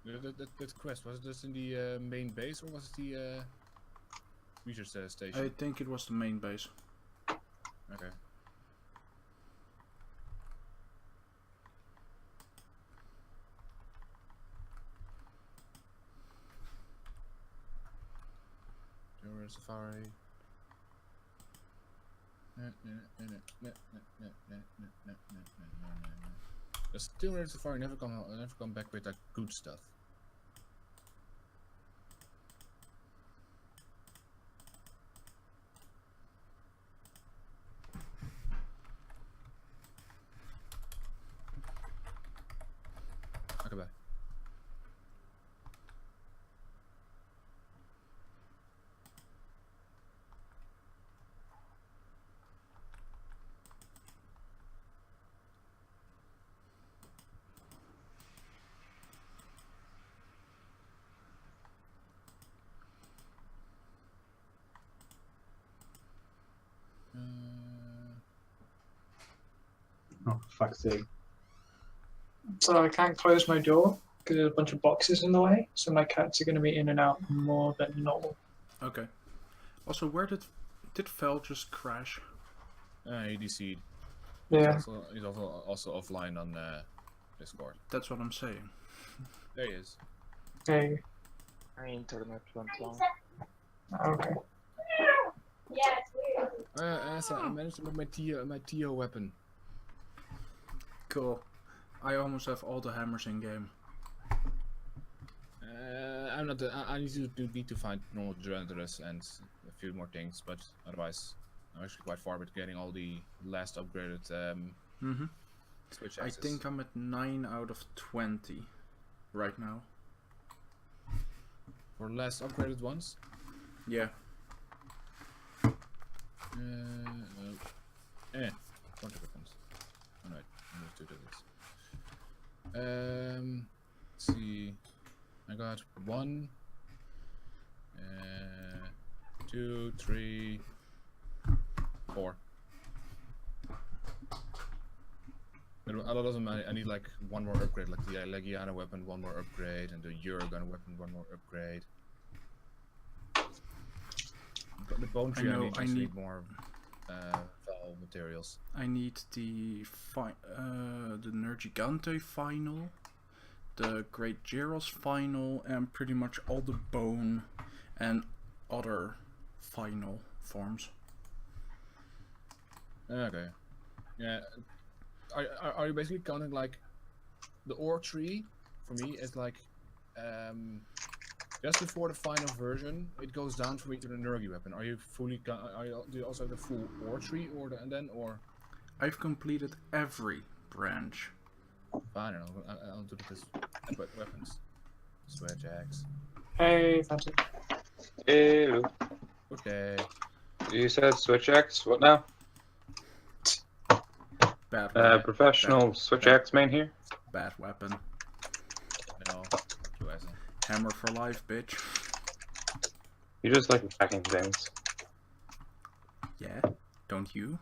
That quest, was it just in the main base or was it the research station? I think it was the main base. Okay. Jungle Safari. Still Jungle Safari never come back with like good stuff. Okay, bye. Oh, for fuck's sake. So I can't close my door because there's a bunch of boxes in the way, so my cats are going to be in and out more than normal. Okay. Also, where did Fel just crash? He DC'd. Yeah. He's also offline on Discord. That's what I'm saying. There he is. Hey. My internet went long. Okay. So I managed to make my Tio weapon. Cool. I almost have all the hammers in game. I'm not. I need to find normal generators and a few more things, but otherwise, I'm actually quite far with getting all the last upgraded switch I axes. think I'm at 9 out of 20 right now. For last upgraded ones. Yeah. Bunch of weapons. Alright, let's do this. Let's see. I got 1, 2, 3, 4. A lot of them I need like one more upgrade, like the Legiana weapon, one more upgrade, and the Eurogun weapon, one more upgrade. The bone tree I need more Val materials. I need the Nergigante final, the Great Gyros final, and pretty much all the bone and other final forms. Okay. Yeah. Are you basically counting like the ore tree for me is like just before the final version it goes down for me to the Nergi weapon. Are you fully do you also have the full ore tree or or I've completed every branch. I don't know. I'll do this with weapons. Switch axe. Hey, Fancy. Ew. Okay. You said switch X? What now? Bad Professional switch X main here? Bad weapon. No. You asshole. Hammer for life, bitch. You just like attacking things. Yeah, don't you?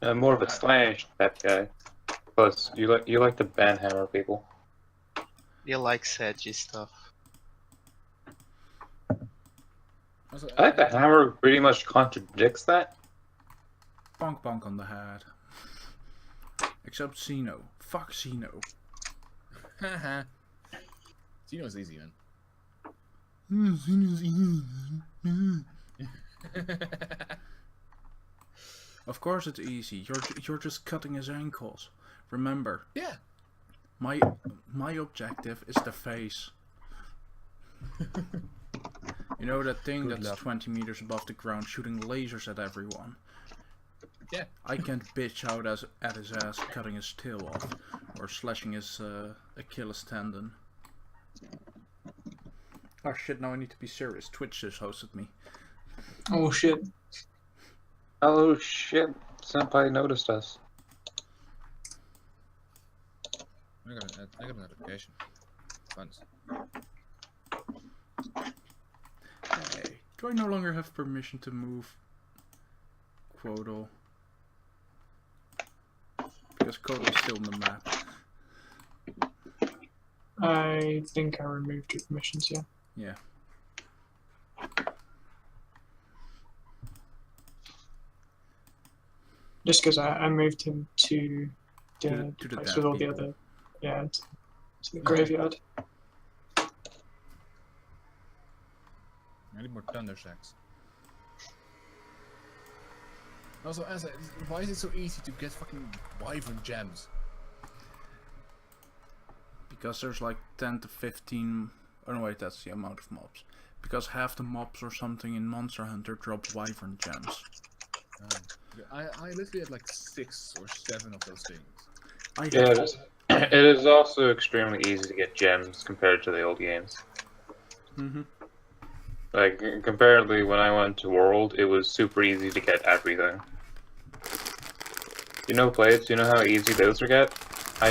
More of a slash that guy. Plus, you like to ban hammer people. You like sedgy stuff. Also, I think the hammer pretty much contradicts that. Bonk bonk on the head. Except Xeno. Fuck Xeno. Haha. Xeno's easy, man. Xeno's easy, man. Of course it's easy. You're just cutting his ankles. Remember. Yeah. My objective is the face. You know that thing Good that's luck. 20 meters above the ground shooting lasers at everyone? Yeah. I can't bitch out at his ass cutting his tail off or slashing his Achilles tendon. Oh shit, now I need to be serious. Twitch just hosted me. Oh shit. Oh shit, Senpai noticed us. I got a notification. Fun. Hey, do I no longer have permission to move Quodal? Because Quodal's still on the map. I think I removed your permissions, yeah. Yeah. Just because I moved him to the To the place dead with all the people. other, yeah, to the graveyard. I need more thunder shacks. Also, why is it so easy to get fucking wyvern gems? Because there's like 10 to 15. Oh no, wait, that's the amount of mobs. Because half the mobs or something in Monster Hunter drop wyvern gems. I literally had like 6 or 7 of those things. Yeah, it is. It is also extremely easy to get gems compared to the old games. Mm-hmm. Like, comparatively, when I went to World, it was super easy to get everything. You know blades? You know how easy those are get? I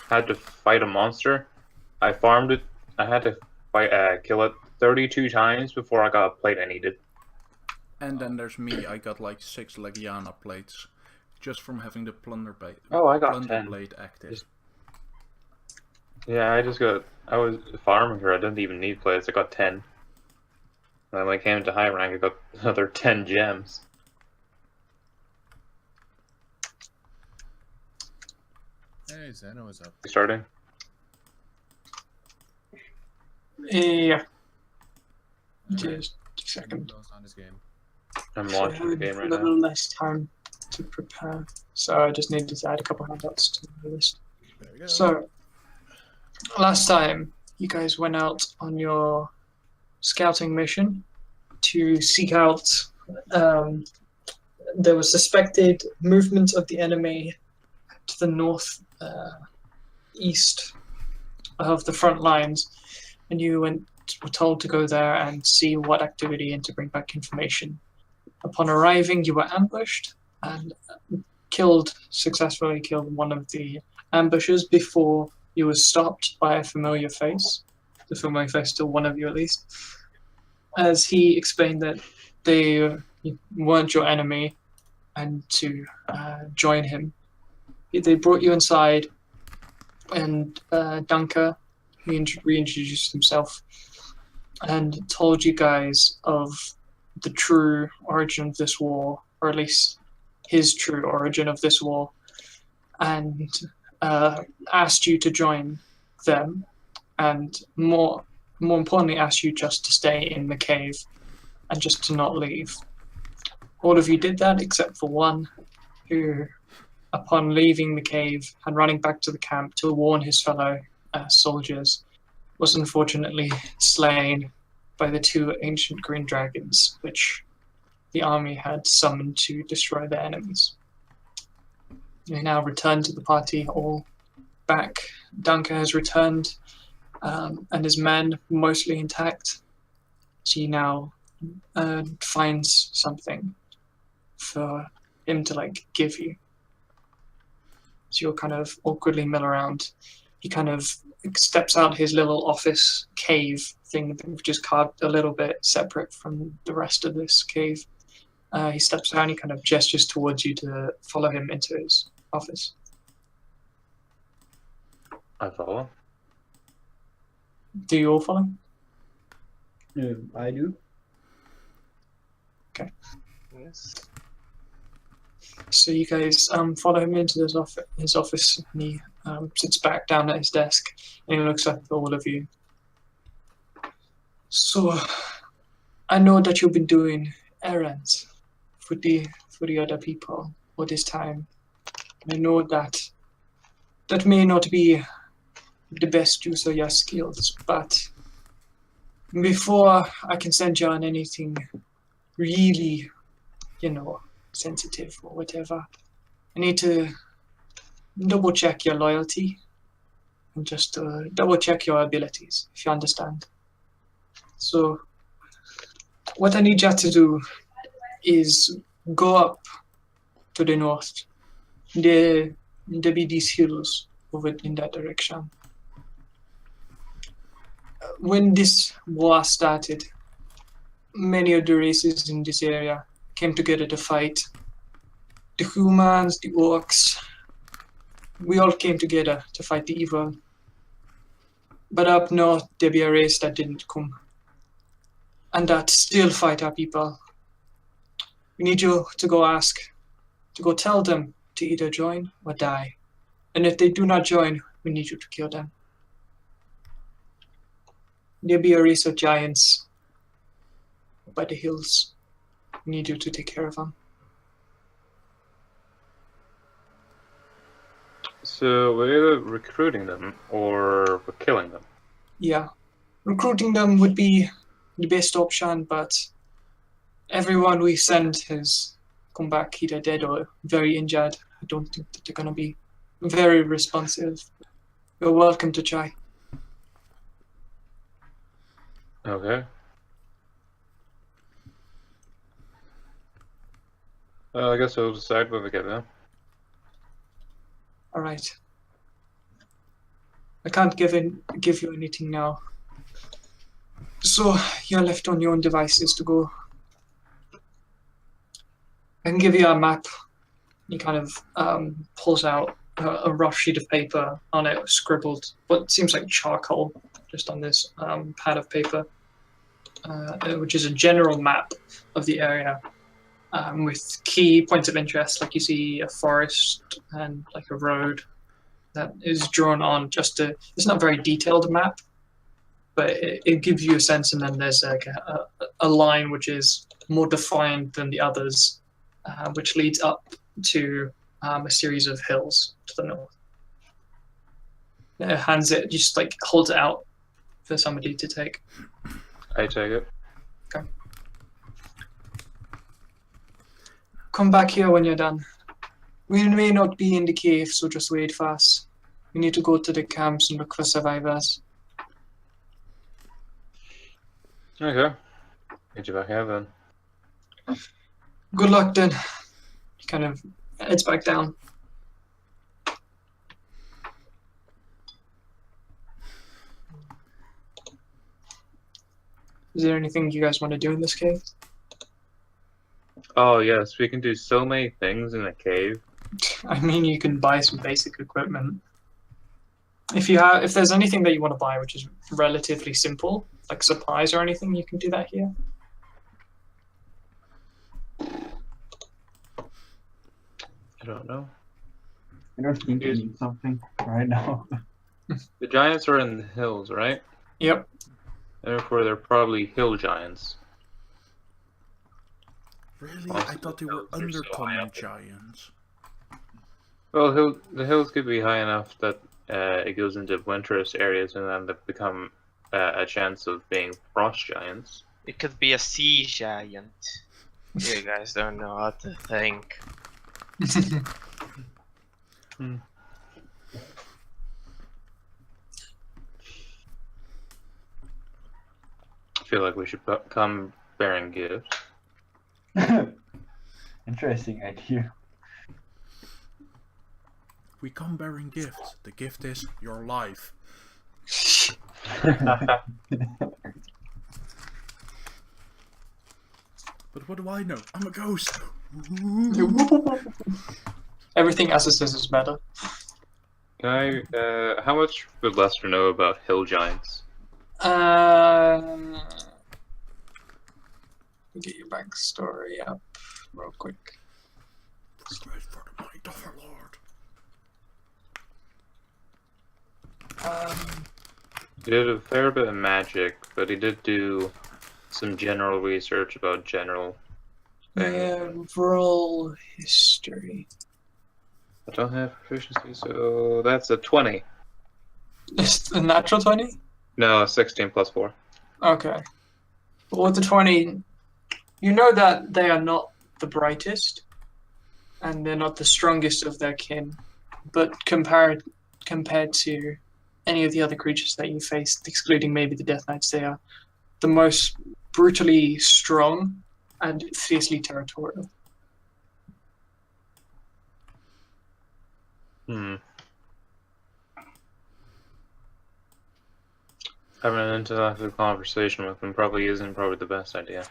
had to fight a monster. I farmed it. I had to kill it 32 times before I got a plate I needed. And then there's me. I got like 6 Legiana plates just from having the plunder blade. Oh, I got plunder 10. blade active. Yeah, I was farming her. I didn't even need plates. I got 10. And then when I came to high rank, I got another 10 gems. Hey, Zeno is up. Starting. Yeah. Just a second. Close on this game. I'm So I launching the had game a right little now. less time to prepare, so I just needed to add a couple handouts to the list. There we go. So, last time you guys went out on your scouting mission to seek out. There was suspected movement of the enemy to the north east of the front lines, and you were told to go there and see what activity and to bring back information. Upon arriving, you were ambushed and successfully killed one of the ambushers before you were stopped by a familiar face. The familiar face, still one of you at least, as he explained that they weren't your enemy and to join him. They brought you inside, and Dunker, he reintroduced himself and told you guys of the true origin of this war, or at least his true origin of this war, and asked you to join them, and more importantly, asked you just to stay in the cave and just to not leave. All of you did that except for one, who, upon leaving the cave and running back to the camp to warn his fellow soldiers, was unfortunately slain by the 2 ancient green dragons, which the army had summoned to destroy their enemies. They now returned to the party, all back. Dunker has returned, and his men mostly intact. She now finds something for him to give you. So you'll kind of awkwardly mill around. He kind of steps out his little office cave thing, which is carved a little bit separate from the rest of this cave. He steps down, he kind of gestures towards you to follow him into his office. I follow. Do you all follow? I do. Okay. Yes. So you guys follow him into his office, and he sits back down at his desk, and he looks up at all of you. So, I know that you've been doing errands for the other people all this time. I know that may not be the best use of your skills, but before I can send you on anything really, sensitive or whatever, I need to double check your loyalty and just double check your abilities, if you understand. So, what I need you to do is go up to the north. There be these hills over in that direction. When this war started, many of the races in this area came together to fight. The humans, the orcs, we all came together to fight the evil. But up north, there be a race that didn't come. And that still fight our people. We need you to go tell them to either join or die. And if they do not join, we need you to kill them. There be a race of giants by the hills. We need you to take care of them. So we're either recruiting them or we're killing them. Yeah. Recruiting them would be the best option, but everyone we send has come back either dead or very injured. I don't think that they're going to be very responsive. You're welcome to try. Okay. I guess we'll decide when we get there. All right. I can't give you anything now. So you're left on your own devices to go. I can give you a map. He kind of pulls out a rough sheet of paper on it, scribbled what seems like charcoal, just on this pad of paper, which is a general map of the area with key points of interest, like you see a forest and like a road that is drawn on just a. It's not a very detailed map, but it gives you a sense, and then there's like a line which is more defined than the others, which leads up to a series of hills to the north. It hands it, just like holds it out for somebody to take. I take it. Okay. Come back here when you're done. We may not be in the cave, so just wait for us. We need to go to the camps and look for survivors. Okay. Get you back here then. Good luck then. He kind of heads back down. Is there anything you guys want to do in this cave? Oh yes, we can do so many things in a cave. I mean, you can buy some basic equipment. If there's anything that you want to buy, which is relatively simple, like supplies or anything, you can do that here. I don't know. I don't think I need something right now. The giants are in the hills, right? Yep. Therefore, they're probably hill giants. Really? I thought they were undercommon giants. Well, the hills could be high enough that it goes into winterous areas, and then they become a chance of being frost giants. It could be a sea giant. You guys don't know how to think. I feel like we should come bearing gifts. Interesting idea. We come bearing gifts. The gift is your life. But what do I know? I'm a ghost. Everything as it says is better. Can I? How much would Lester know about hill giants? Get your backstory up real quick. Straight for the might of our Lord. He did a fair bit of magic, but he did do some general research about general things. Yeah, roll history. I don't have proficiency, so that's a 20. Is a natural 20? No, 16 plus 4. Okay. Well, with the 20, you know that they are not the brightest, and they're not the strongest of their kin, but compared to any of the other creatures that you faced, excluding maybe the Death Knights, they are the most brutally strong and fiercely territorial. Having an intellectual conversation with him probably isn't the best idea.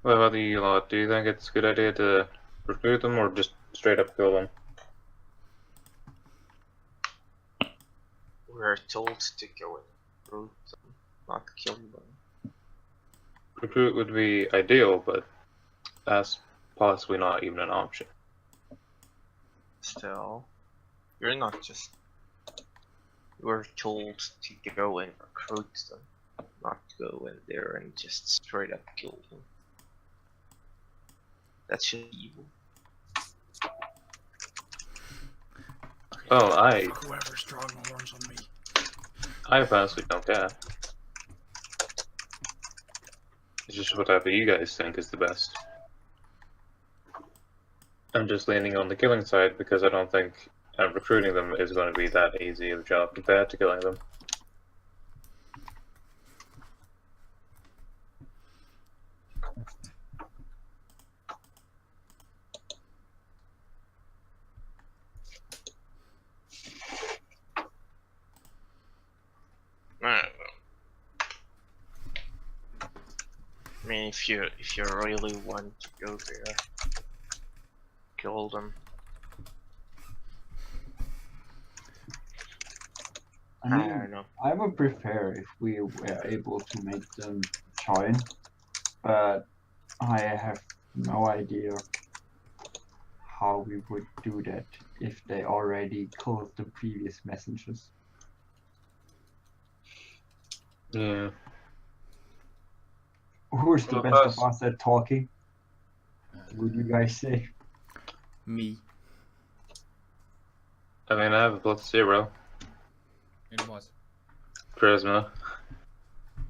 What about you lot? Do you think it's a good idea to recruit them or just straight up kill them? we're told to go and recruit them, not kill them. Recruit would be ideal, but that's possibly not even an option. Still, you're not just. We're told to go and recruit them, not to go in there and just straight up kill them. That's just evil. Well, Whoever's drawing horns on me. I personally don't care. It's just whatever you guys think is the best. I'm just leaning on the killing side because I don't think recruiting them is going to be that easy of a job compared to killing them. I mean, if you really want to go there, kill them. I I mean, don't know. I would prefer if we were able to make them join, but I have no idea how we would do that if they already killed the previous messengers. Yeah. Who's the Well, best first- of us at talking? Would you guys say? Me. I mean, I have a +0 In what? charisma.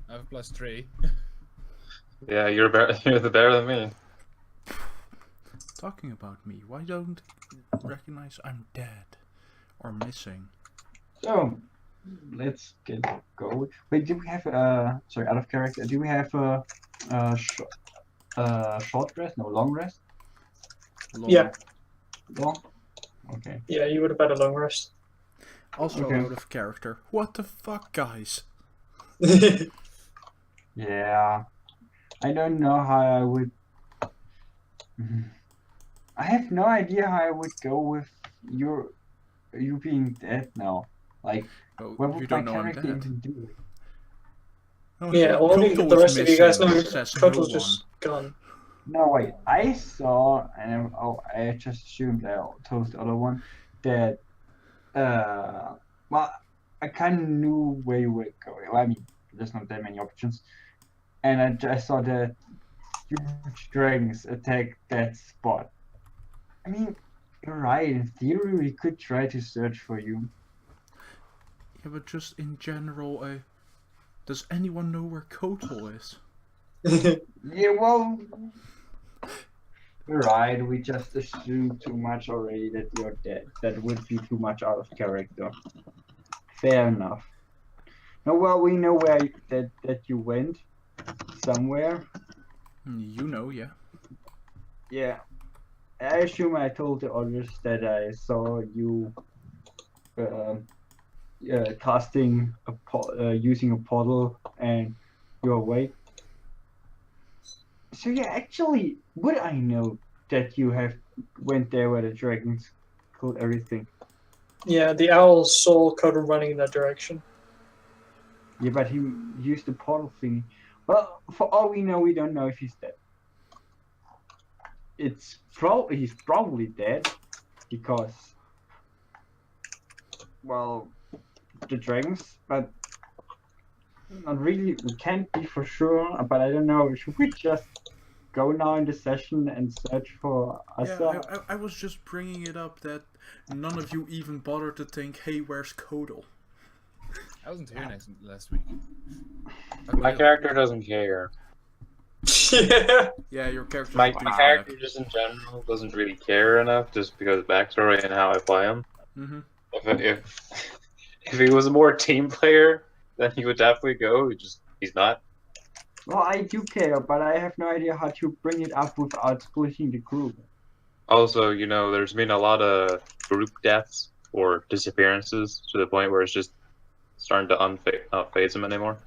I have a +3. Yeah, you're you're the better than me. Talking about me, why don't recognize I'm dead or missing? So, let's get going. Wait, do we have sorry, out of character? Do we have short rest? No, long rest. Long. Yeah. Long. Okay. Yeah, you would have had a long rest. Also Okay. out of character. What the fuck, guys? Yeah. I don't know how I would. I have no idea how I would go with you being dead now. Like, Oh, what you would my don't know I'm character dead. even do? Oh, Yeah, shit, only Kotal the is rest of you guys know missing, says Kotal's no just gone. No, wait. I saw, and I just assumed I told the other one that, well, I kind of knew where you were going. Well, I mean, there's not that many options. And I just saw that huge dragons attack that spot. I mean, you're right. In theory, we could try to search for you. Yeah, but just in general, does anyone know where Kotal is? Yeah, well, you're right. We just assumed too much already that you're dead. That would be too much out of character. Fair enough. No, well, we know where that you went. Somewhere. You know, yeah. Yeah. I assume I told the others that I saw you casting using a portal and you're awake. So yeah, actually, would I know that you have went there where the dragons killed everything? Yeah, the owl saw Kotal running in that direction. Yeah, but he used the portal thing. Well, for all we know, we don't know if he's dead. He's probably dead because, well, the dragons, but not really. We can't be for sure, but I don't know. Should we just go now in the session and search for Asa? Yeah, I was just bringing it up that none of you even bothered to think, hey, where's Kotal? I wasn't here last week. My character doesn't care. Yeah. Yeah, your character's My a douchebag. character just in general doesn't really care enough just because of backstory and how I play him. Mm-hmm. If he was a more team player, then he would definitely go. He's not. Well, I do care, but I have no idea how to bring it up without splitting the group. Also, you know, there's been a lot of group deaths or disappearances to the point where it's just starting to not phase him anymore.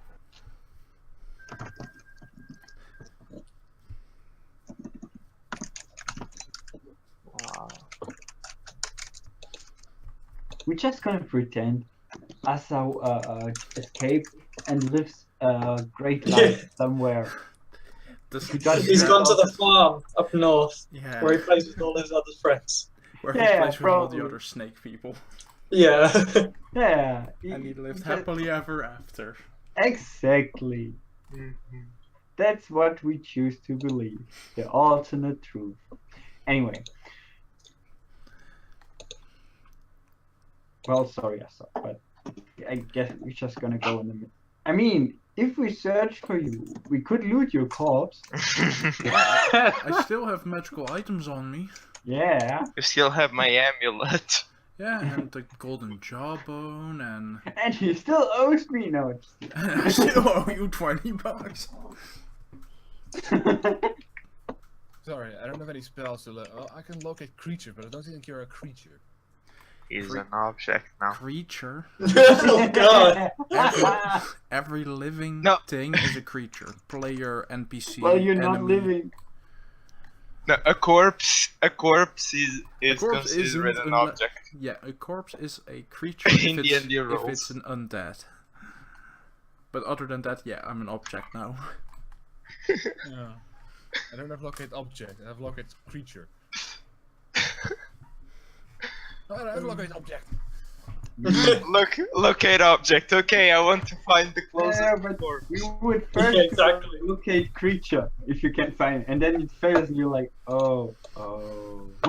We're just gonna pretend. Asa escaped and lives a great life somewhere. He got He's rid gone to of- the farm up north, Yeah. where he plays with all his other friends. Where he Yeah, plays with all the probably. other snake people. Yeah. Yeah. And he lived that- happily ever after. Exactly. That's what we choose to believe. The alternate truth. Anyway. Well, sorry, Asa, but I guess we're just gonna go in the middle. I mean, if we search for you, we could loot your corpse. I still have magical items on me. Yeah. You still have my amulet. Yeah, and the golden jawbone, and And he still owes me notes. I still owe you $20. Sorry, I don't have any spells to I can locate creature, but I don't think you're a creature. He's an object now. Creature. Oh god. Every living No. thing is a creature. Player, NPC, Well, you're not enemy. living. No, a corpse is corpse considered isn't an unle- object. Yeah, a corpse is a creature In if the it's, D&D if rules. it's an undead. But other than that, yeah, I'm an object now. Yeah. I don't have locate object, I have locate creature. No, I don't have locate object. Locate object. Okay, I want to find the closest Yeah, but corpse. you would first Yeah, exactly. locate creature if you can find it, and then it fails, and you're like, oh.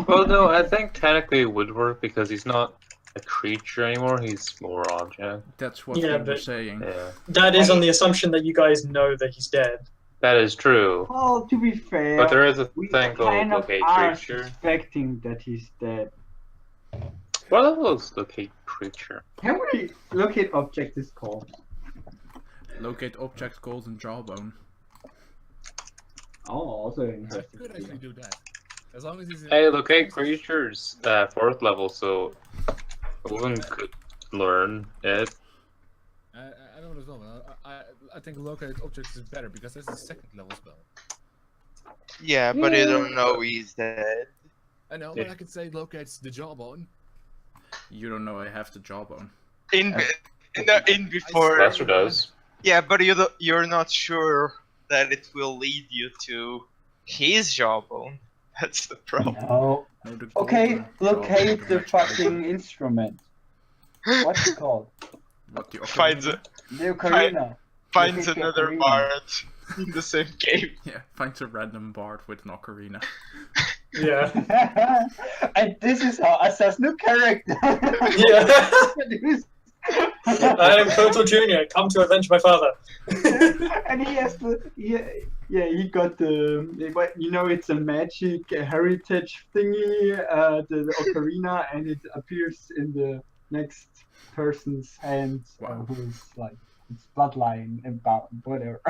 Well, no, I think technically it would work because he's not a creature anymore. He's more object. That's what Yeah, we were but- saying. Yeah, That is on the assumption that you guys know that he's dead. that is true. Well, to be fair, But there is a we thing called kind of locate are creature. suspecting that he's dead. What level is locate creature? Can we locate object is called? Locate object, golden jawbone. Oh, also I interesting. could actually do that. As long as he's Hey, locate creatures, 4th level, so Owen could learn it. I don't know as well. I think locate objects is better because that's a 2nd level spell. Yeah, but you don't know he's dead. I know, but I could say locates the jawbone. You don't know I have the jawbone. In before. Lester does. Yeah, but you're not sure that it will lead you to his jawbone. That's the problem. No. No, the Okay, golden locate jawbone, the magic fucking item. instrument. What's it called? What, the Finds ocarina? The ocarina. Finds Locate the another ocarina. bard in the same game. Yeah, finds a random bard with an ocarina. Yeah. And this is how Assassin character. Yeah. I am Kotal Jr. Come to avenge my father. And he has the he got the what you know it's a magic heritage thingy, the ocarina, and it appears in the next person's hand, Wow. who's like it's bloodline about whatever.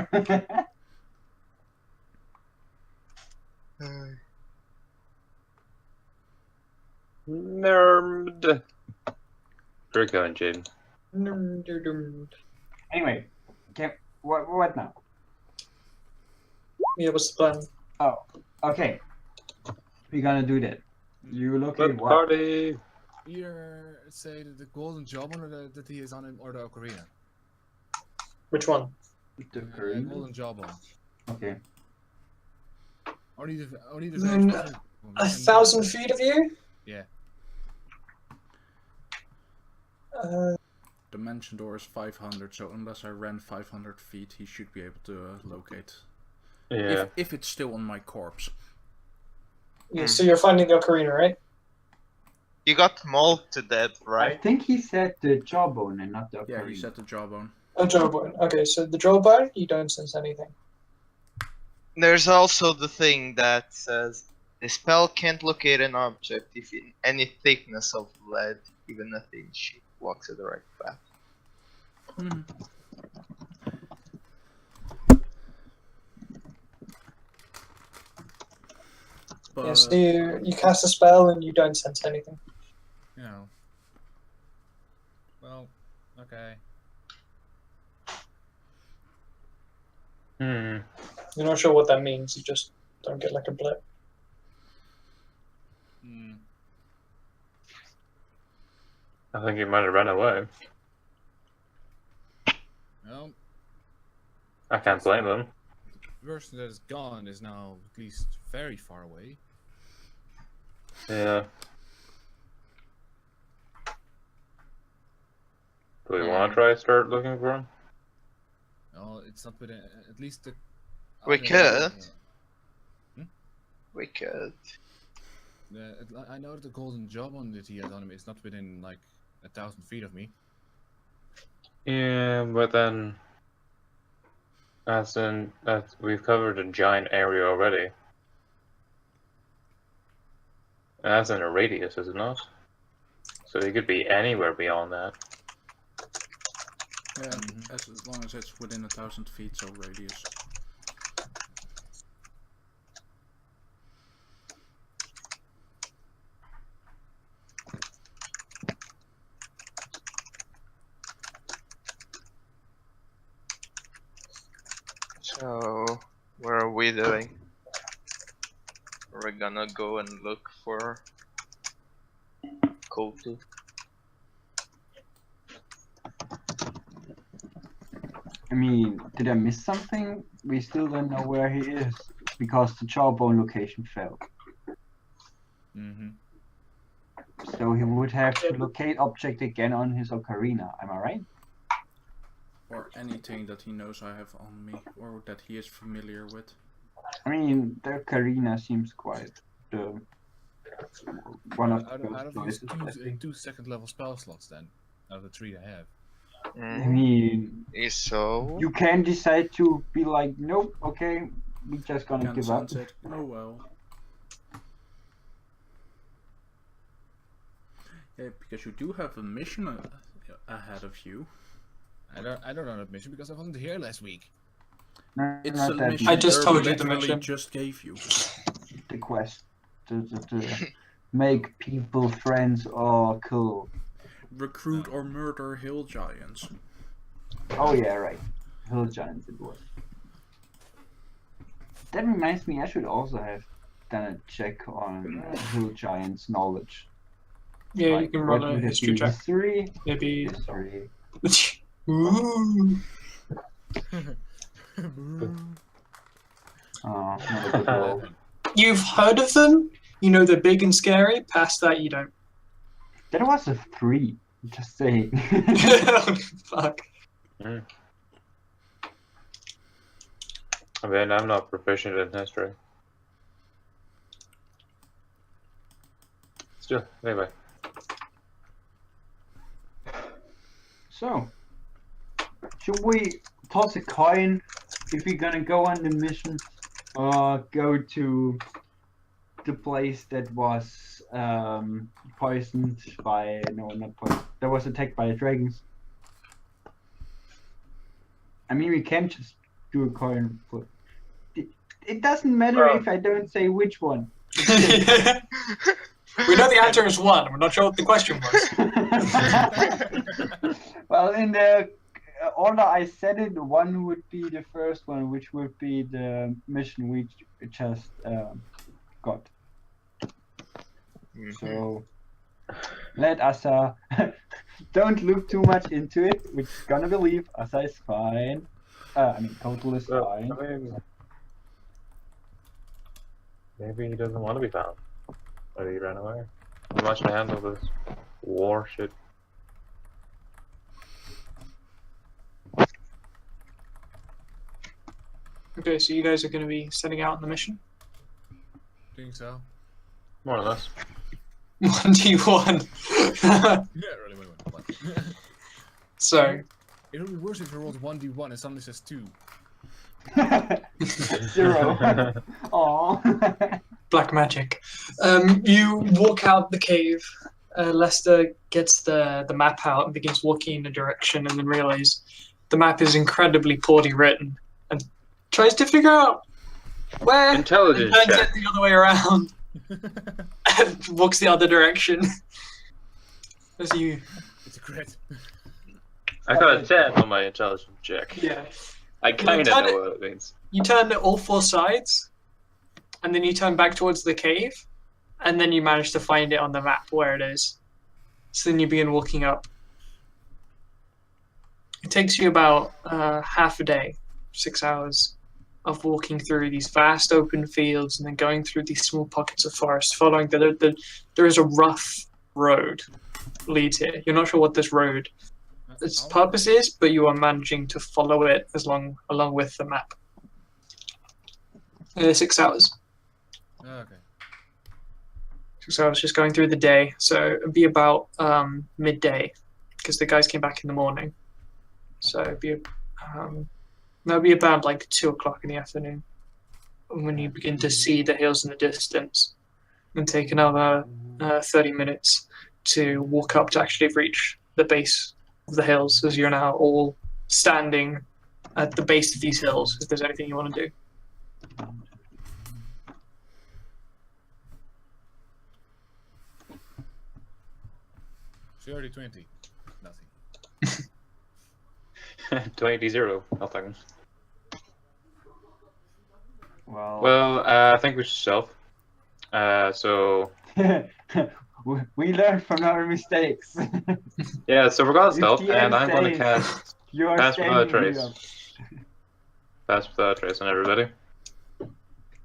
Nerd. Where you going, Jaden? Anyway, what now? Yeah, what's the plan? Oh, okay. We're gonna do that. You locate Good what? party. Either say the golden jawbone or that he is on him, or the ocarina. Which one? The Golden jawbone. Okay. Only the Mm, very 1,000 feet of you? Yeah. The mansion door is 500, so unless I ran 500 feet, he should be able to locate. Yeah. If it's still on my corpse. Yeah, so you're finding the ocarina, right? You got mauled to death, I right? think he said the jawbone and not the Yeah, ocarina. he said the jawbone. Oh, jawbone. Okay, so the jawbone, you don't sense anything. There's also the thing that says the spell can't locate an object if in any thickness of lead, even a thin sheet, walks at the right path. Hmm. But Yeah, so you cast a spell and you don't sense anything. You know. Well, okay. Hmm. You're not sure what that means, you just don't get like a blip. Hmm. I think he might have run away. Well, I can't blame them. the person that is gone is now at least very far away. Yeah. Do we want to try start looking for him? No, it's not within. At least the. We I know, could. Hmm? We could. I know that the golden job on that he has on him is not within like 1,000 feet of me. Yeah, but then that we've covered a giant area already. And that's in a radius, is it not? So he could be anywhere beyond that. Yeah, as long as it's within 1,000 feet, so radius. So, where are we doing? We're gonna go and look for Kotu. I mean, did I miss something? We still don't know where he is because the jawbone location fell. Mm-hmm. So he would have to locate object again on his ocarina. Am I right? Or anything that he knows I have on me, or that he is familiar with. I mean, the ocarina seems quite one of Out those of these choices. two second level spell slots, then out of the 3 I have. I mean, So you can decide to be like, nope, okay, we're just gonna Can't give up. sense it. Oh well. Yeah, because you do have a mission ahead of you. I don't know that mission because I wasn't here last week. No, It's not a that mission I just Herb told you the literally mission. just gave you. the quest to make people friends or kill. Recruit or murder hill giants. Oh yeah, right. Hill giants it was. That reminds me, I should also have done a check on hill giants knowledge. Yeah, Like, you can what roll a would it history be? check. History? Maybe. History. Ooh. Oh, not a good roll. You've heard of them. You know they're big and scary. Past that, you don't. That was a 3. Just saying. Fuck. I mean, I'm not proficient in history. Still, anyway. So, should we toss a coin if we're gonna go on the mission, or go to the place that was poisoned by not poisoned, that was attacked by the dragons? I mean, we can just do a coin flip. It doesn't matter if I don't say which one. We know the answer is 1. We're not sure what the question was. Well, in the order I said it, 1 would be the first one, which would be the mission we just got. So let Asa don't look too much into it. We're gonna believe Asa is fine. I mean, Kotal is fine. I mean, maybe he doesn't want to be found. Or he ran away. How much to handle this war shit? Okay, so you guys are going to be setting out on the mission. Think so. More or less. 1d1. Yeah, really, wait. So, It would be worse if you rolled 1d1 and suddenly says 2. 0. Aww. black magic. You walk out the cave. Lester gets the map out and begins walking in a direction, and then realizes the map is incredibly poorly written, and tries to figure out where. Intelligence and turns check. it the other way around. And walks the other direction. As you, It's a crit. I got a 10 on my intelligence check. yeah, I kind of Turn know it- what it means. you turn all 4 sides, and then you turn back towards the cave, and then you manage to find it on the map where it is. So then you begin walking up. It takes you about half a day, 6 hours, of walking through these vast open fields and then going through these small pockets of forest, following there is a rough road leads here. You're not sure what this road its purpose is, but you are managing to follow it along with the map. 6 hours. Okay. 6 hours just going through the day, so it'd be about midday, because the guys came back in the morning. So it'd be that'd be about like 2 o'clock in the afternoon when you begin to see the hills in the distance, and take another 30 minutes to walk up to actually reach the base of the hills, as you're now all standing at the base of these hills. If there's anything you want to do. Already 20. Nothing. 20-0. Nothing. Well, I think we should stealth. So we learn from our mistakes. yeah, so we're gonna stealth, DM and I'm gonna says cast You are Pass without a standing trace. Pass without a trace on everybody.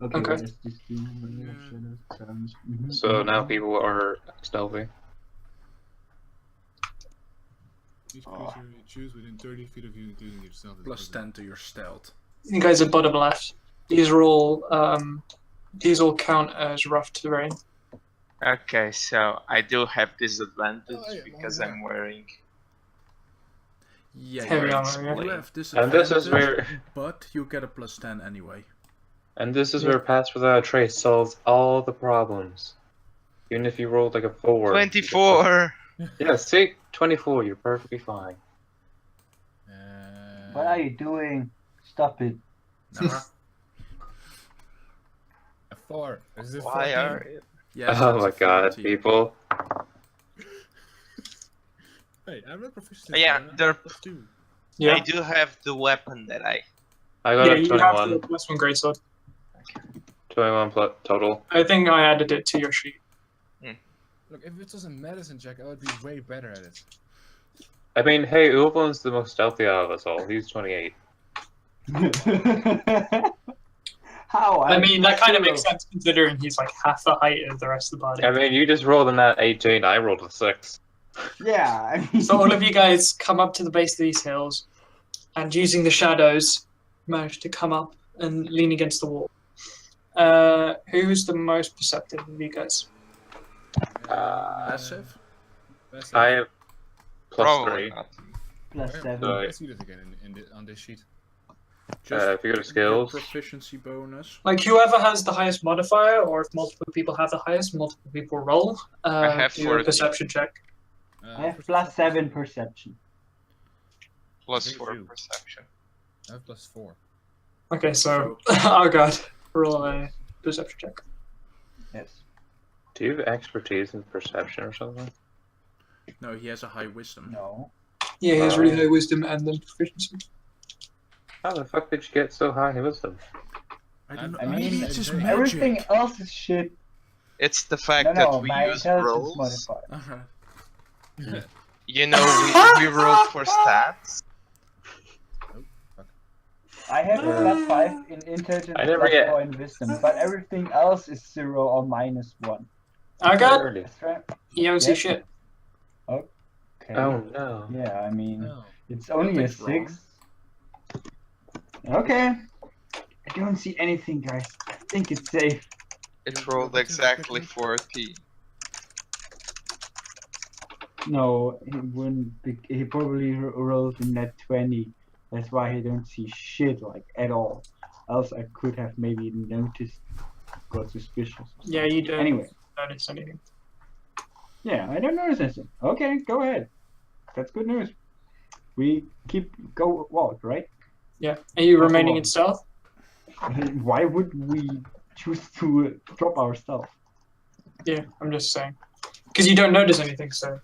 Okay. Okay. let's just do shadows, sounds. Mhm, So mhm. now people are stealthy. Each creature you choose within 30 feet of you, including yourself. is Plus visible. 10 to your stealth. You guys are bottom left. These are all count as rough terrain. Okay, so I do have disadvantage Oh, yeah, because why I'm wearing. Yeah, Heavy you armor, have, yeah. you have And this is disadvantage, where but you get a plus 10 anyway. where pass without a trace solves all the problems. Even if you rolled like a 4. 24! Yeah, see? 24, you're perfectly fine. What are you doing? Stop it. Nah. A 4. Is it Why 14? are you? Yes, Oh it's my a god, 14. people. Wait, I'm not proficient. Yeah, in they're- +2. Yeah. I do have the weapon that I. I got Yeah, a you have 21. the +1 greatsword. 21 plus total. I think I added it to your sheet. Look, if it was a medicine check, I would be way better at it. I mean, hey, Ulvin's the most stealthy out of us all. He's 28. How? I mean, that kind of zero. makes sense considering he's like half the height of the rest of the body. I mean, you just rolled in that 18. I rolled a 6. Yeah, I mean. So all of you guys come up to the base of these hills, and using the shadows, manage to come up and lean against the wall. Who's the most perceptive of you guys? Passive? I have plus Probably 3. not. Plus Where- 7. where do I see that again on this sheet? Just If you go to your skills. proficiency bonus. Like whoever has the highest modifier, or if multiple people have the highest, multiple people roll. I have do a 14. perception check. I have plus 7 perception. Plus Thank 4 you. perception. I have +4. Okay, so oh god, roll a perception check. Yes. Do you have expertise in perception or something? No, he has a high wisdom. No. Yeah, he has really high wisdom and then proficiency. How the fuck did you get so high in wisdom? I don't know. I Maybe mean, it's his everything- magic. Everything else is shit. It's the fact No, that we my use intelligence rolls. modifier. Uh-huh. You know, we roll for stats. I have a plus 5 in intelligence, I never plus get- 4 in wisdom, but everything else is 0 or -1. Oh god, Early. That's right. you don't see Yes. shit. Okay. Oh no. Yeah, I mean, No. it's only a Nothing's wrong. 6. Okay. I don't see anything, guys. I think it's safe. It rolled exactly 14. No, he wouldn't. He probably rolled a net 20. That's why he don't see shit like at all. Else I could have maybe noticed, got suspicious. Yeah, you don't Anyway, notice anything. yeah, I don't notice anything. Okay, go ahead. That's good news. We go walk, right? Yeah. Are you That's remaining all. in stealth? Why would we choose to drop our stuff? Yeah, I'm just saying. Because you don't notice anything, so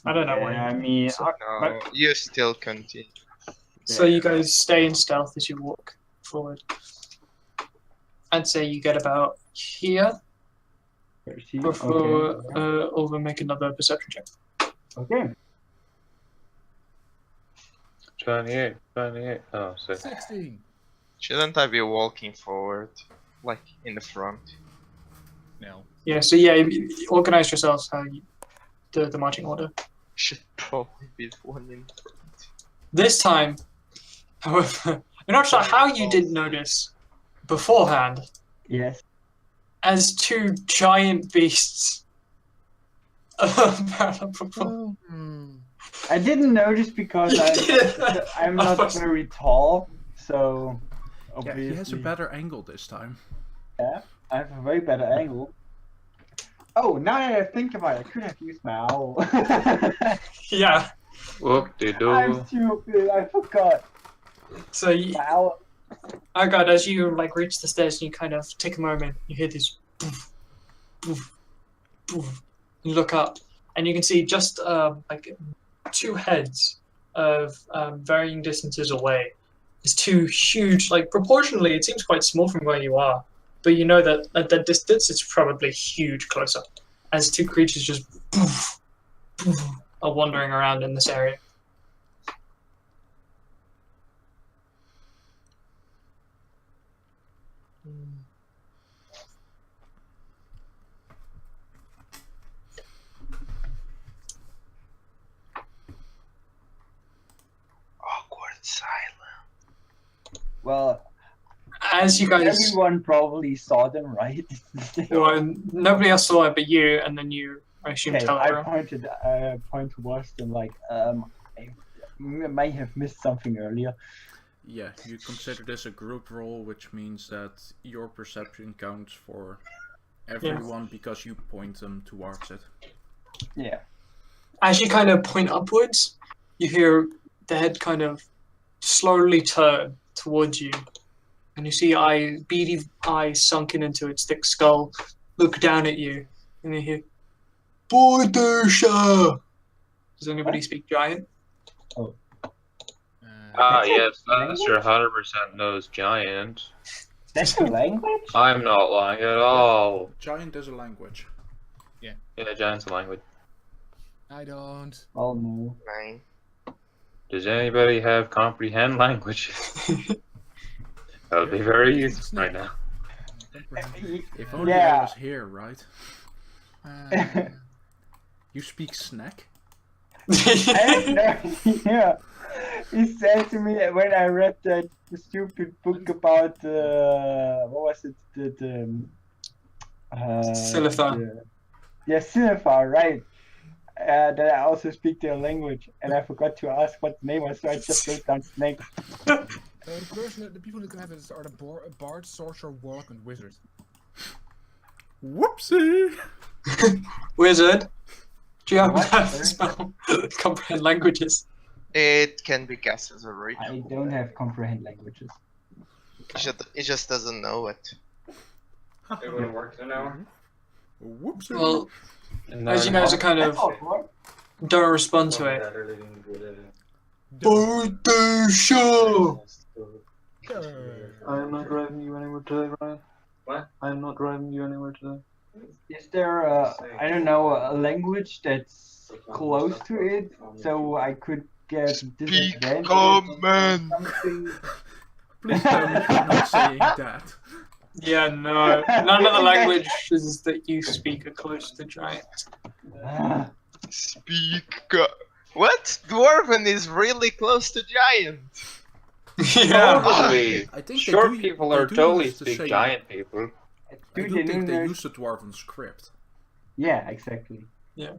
I don't know why. I mean, No, you still continue. So you guys stay in stealth as you walk forward. I'd say you get about here before Ulva make another perception check. Okay. 28. Oh, 6. 16. Shouldn't I be walking forward, like in the front? No. Yeah, so yeah, you organize yourselves how you the marching order. Should probably be the one in front. This time, however, you're not sure how you didn't notice beforehand Yes. as two giant beasts. Oh, I didn't notice because I'm not very tall, so Yeah, obviously he has a better angle this time. I have a very better angle. Oh, now that I think about it, I could have used my owl. Yeah. Whoop-de-doo. I'm stupid. I forgot. So you, My owl. oh god, as you like reach the stairs, and you kind of take a moment. You hear this, poof, poof, poof. You look up, and you can see just like two heads of varying distances away. There's two huge, like proportionally, it seems quite small from where you are, but you know that at that distance, it's probably huge close up. As two creatures just poof, poof, are wandering around in this area. Awkward silence. Well, As you guys, everyone probably saw them, right? well, nobody else saw it but you, and then you, I assume, Okay, tell I everyone. point towards them like, I might have missed something earlier. Yeah, you consider this a group roll, which means that your perception counts for everyone because you point them towards it. Yeah. As you kind of point upwards, you hear the head kind of slowly turn towards you, and you see beady eyes sunken into its thick skull look down at you, and you hear, Boydusha! Does anybody speak giant? Yes, that's your 100% knows giant. That's the language? I'm not lying at all. Giant is a language. Yeah, giant's a language. I don't. Oh no. 9. Does anybody have comprehend language? That would be very useful right now. If only Yeah. I was here, right? You speak snack? Yeah. He said to me when I read that stupid book about what was it? Silithar. Yeah, Silithar, right? That I also speak their language, and I forgot to ask what the name was, so I just wrote down snake. The people who can have it are the bard, sorcerer, warlock, and wizard. Whoopsie! Wizard? Do you What? have to spell comprehend languages? It can be guessed as a ritual. I don't have comprehend languages. It just doesn't know it. It wouldn't work in an hour. Whoopsie! Well, And as you guys are kind of don't respond to it. Boydusha! I'm not driving you anywhere today, Ryan. What? I'm not driving you anywhere today. Is there I don't know, a language that's close to it, so I could get disadvantage or common. something? Please tell me you're not saying that. Yeah, no. None of the languages that you speak are close to giant. What? Dwarven is really close to giant. Yeah. Totally. I think Short they do, people they are do totally use the speak same- giant people. I Dude, do think they know- use the dwarven script. Yeah, exactly. Yeah.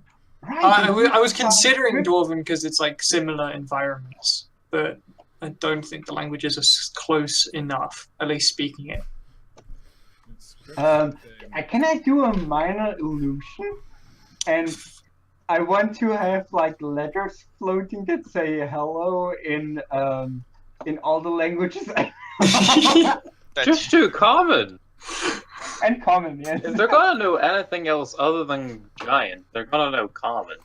Right. I was considering Dwarven because it's like similar environments, but I don't think the languages are close enough, at least speaking it. Can I do a minor illusion? And I want to have like letters floating that say hello in all the languages. Just too common. And common, yes. If they're gonna know anything else other than giant, they're gonna know common.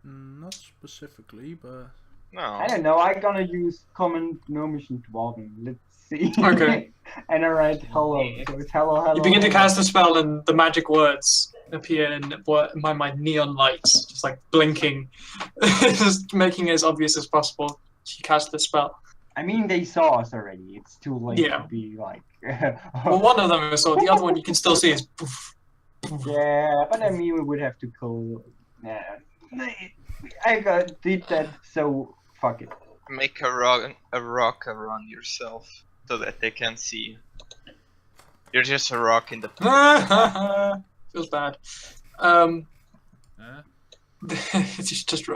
Not specifically, but No. I don't know. I'm gonna use common, gnomish, and dwarven. Let's see. Okay. And I write hello. So it's hello, hello. You begin to hello. cast a spell, and the magic words appear in what in my mind neon lights, just like blinking, just making it as obvious as possible. She cast the spell. I mean, they saw us already. It's too late Yeah. to be like. Well, one of them is so the other one you can still see is poof. Yeah, but I mean, we would have to kill. Did that, so fuck it. Make a rock around yourself so that they can't see you. You're just a rock in the. Feels bad. It's just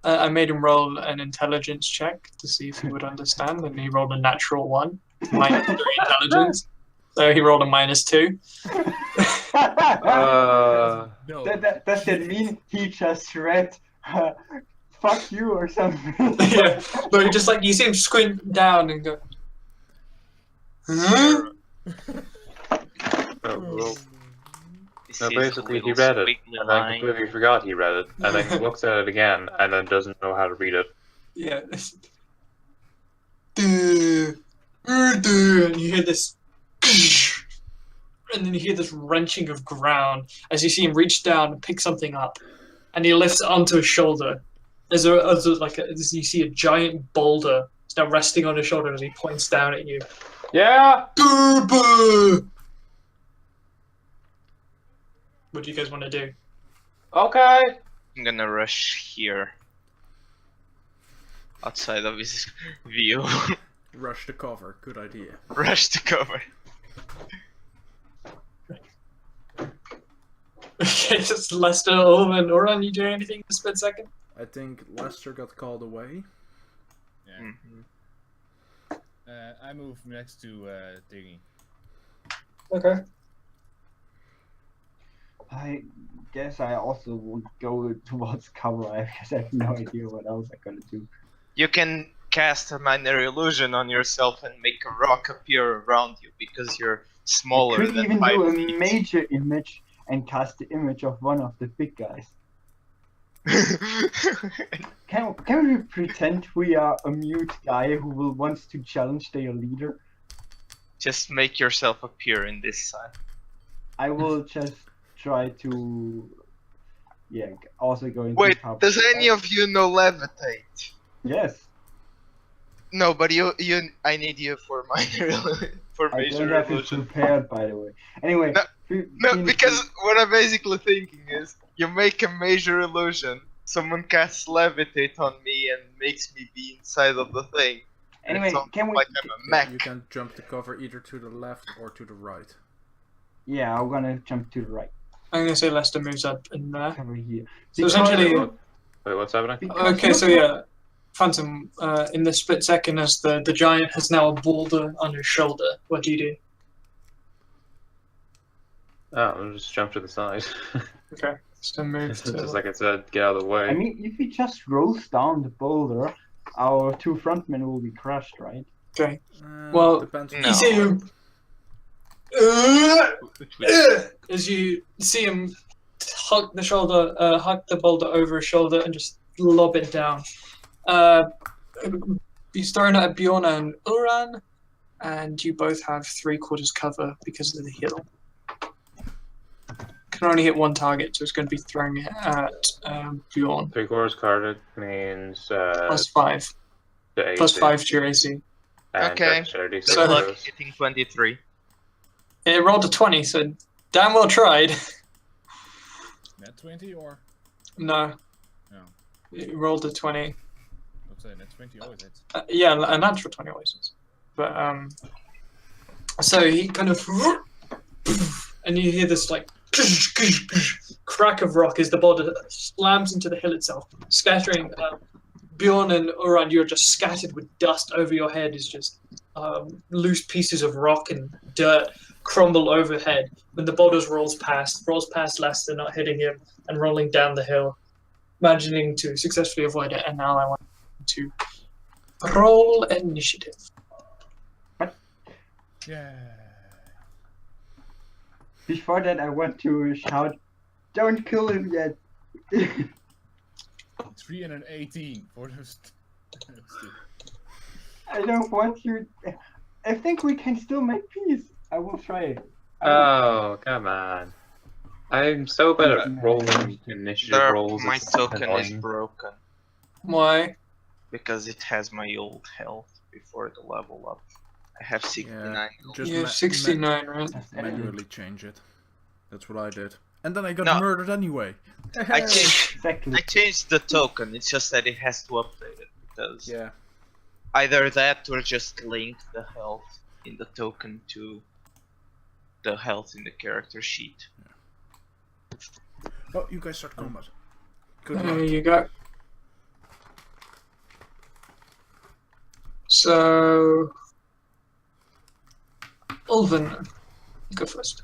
I made him roll an intelligence check to see if he would understand, and he rolled a natural 1, -3 intelligence. So he rolled a -2. No. Does that mean he just read fuck you or something? Yeah, but he just like you see him squint down and go. Huh? No, basically he read it, and then completely forgot he read it, and then he looks at it again, and then doesn't know how to read it. Yeah. And you hear this, and then you hear this wrenching of ground as you see him reach down and pick something up, and he lifts it onto his shoulder. As you see a giant boulder. It's now resting on his shoulder as he points down at you. Yeah! What do you guys want to do? Okay! I'm gonna rush here. Outside of his view. Rush to cover. Good idea. Rush to cover. Okay, just Lester, Ulm, and Oran, you doing anything in a split second? I think Lester got called away. Yeah. Mm-hmm. I move next to Diggy. Okay. I guess I also would go towards cover because I have no idea what else I'm gonna do. You can cast a minor illusion on yourself and make a rock appear around you because you're smaller Could than even 5 do a feet. major image and cast the image of one of the big guys. Can we pretend we are a mute guy who will wants to challenge their leader? Just make yourself appear in this side. I will just try to. Yeah, also going. Wait, to cover. does any of you know levitate? Yes. No, but I need you for minor for I major don't have it illusion. prepared, by the way. Anyway. No, because what I'm basically thinking is, you make a major illusion, someone casts levitate on me and makes me be inside of the thing. Anyway, it's almost can we? like I'm a mech. You can jump to cover either to the left or to the right. Yeah, I'm gonna jump to the right. I'm gonna say Lester moves up in there. Cover here. So essentially, Wait, what's happening? okay, so yeah, Phantom, in this split second, as the giant has now a boulder on his shoulder, what do you do? Oh, I'll just jump to the side. Okay, so move Just to. like I said, get out of the way. I mean, if he just rolls down the boulder, our 2 frontmen will be crushed, right? Okay, well, depends. No. you see him. As you see him hug the boulder over his shoulder and just lob it down. He's throwing it at Bjorn and Uran, and you both have 3/4 cover because of the hill. Can only hit one target, so it's going to be throwing it at Bjorn. 3/4 carded means +5. the AC. +5 to your AC. And Okay. dexterity Good So, saving luck throws. hitting 23. It rolled a 20, so damn well tried. Net 20 or? No. No. It rolled a 20. What's that? Net 20 always hits. Yeah, a natural 20 always is. But, so he kind of, and you hear this, like, crack of rock as the boulder slams into the hill itself, scattering. Bjorn and Uran, you're just scattered with dust over your head as just loose pieces of rock and dirt crumble overhead when the boulder rolls past Lester, not hitting him, and rolling down the hill, managing to successfully avoid it. And now I want to roll initiative. Yeah. Before that, I want to shout, "Don't kill him yet!" 318 for those. I don't want you. I think we can still make peace. I will try. Oh, come on. I'm so bad at rolling initiative rolls. My it's token is annoying. broken. Why? because it has my old health before the level up. I have 69 gold. Just You have 69, right? manually change it. That's what I did. And then I got No. murdered anyway. I changed, Exactly. I changed the token, it's just that it has to update it, because Yeah. either that or just link the health in the token to the health in the character sheet. Oh, you guys start combat. Good There luck. you go. So, Ulven, go first.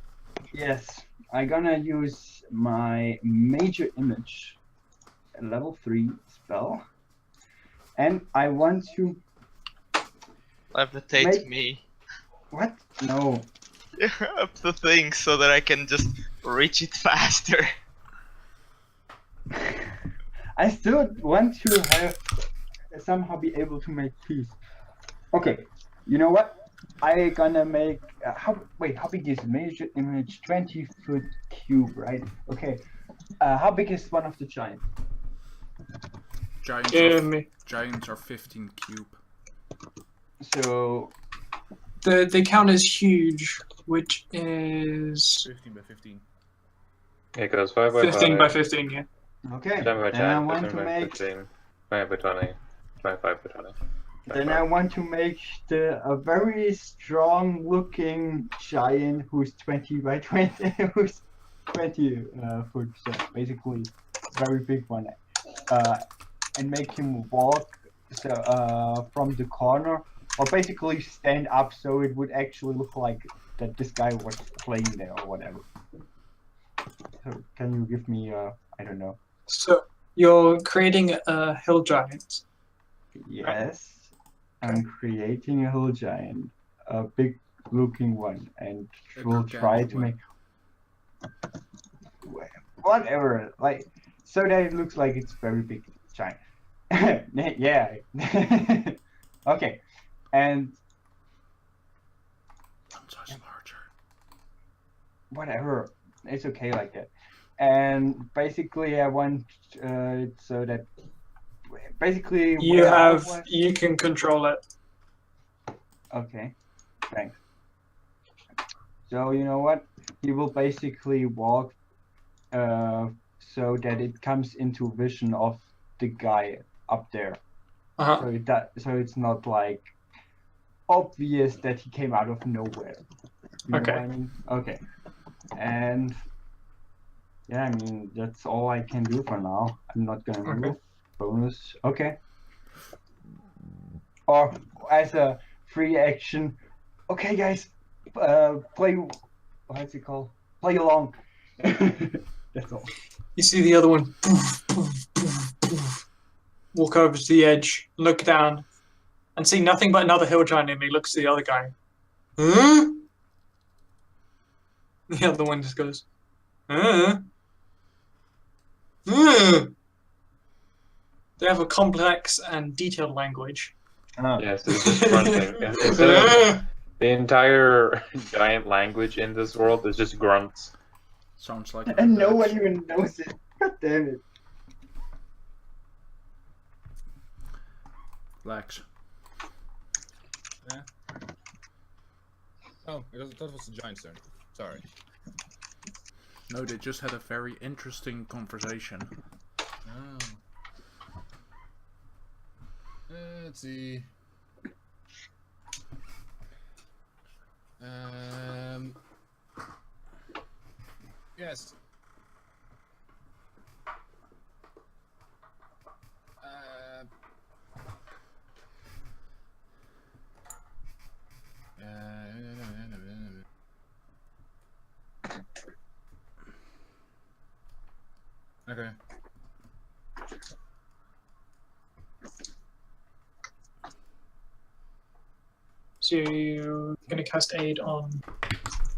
Yes, I'm gonna use my major image, a level 3 spell, and I want to Levitate Make- me what? No, up the thing so that I can just reach it faster. I still want to have somehow be able to make peace. Okay, you know what? I gonna make how big is major image? 20-foot cube, right? Okay. How big is one of the giants? Giants are 15 cube. So They count as huge, which is 15 by 15. It goes 5 by 15 5. by 15, yeah. okay, 10 by 10, then I want 15 to by make 15, 20 by 20, 25 by 20. then I want to make a very strong looking giant who's 20 by 20 who's 20 foot, so basically very big one, and make him walk from the corner, or basically stand up so it would actually look like that this guy was playing there or whatever. So can you give me I don't know. So, you're creating a hill giant. Yes, I'm creating a hill giant, a big looking one, and we'll try to make whatever, like, so that it looks like it's very big giant. Yeah. Okay, and Sometimes larger. whatever, it's okay like that. And basically I want it so that basically You can control it. Okay, thanks. So you know what? He will basically walk so that it comes into vision of the guy up there. Uh-huh. So it's not like obvious that he came out of nowhere. You know Okay. what I mean? Okay. And yeah, I mean that's all I can do for now. I'm not gonna move. Bonus. Okay. Or as a free action. Okay, guys. Play. What's it called? Play along. That's all. You see the other one walk over to the edge, look down, and see nothing but another hill giant, and he looks at the other guy. Huh? The other one just goes, huh? Huh? They have a complex and detailed language. Yes, it's just grunting. Instead of the entire giant language in this world is just grunts. Sounds like. And no one even knows it. God damn it. Lex. Yeah. Oh, that was the giant's turn. Sorry. No, they just had a very interesting conversation. Oh. Let's see. Yes. Okay. So you're gonna cast aid on.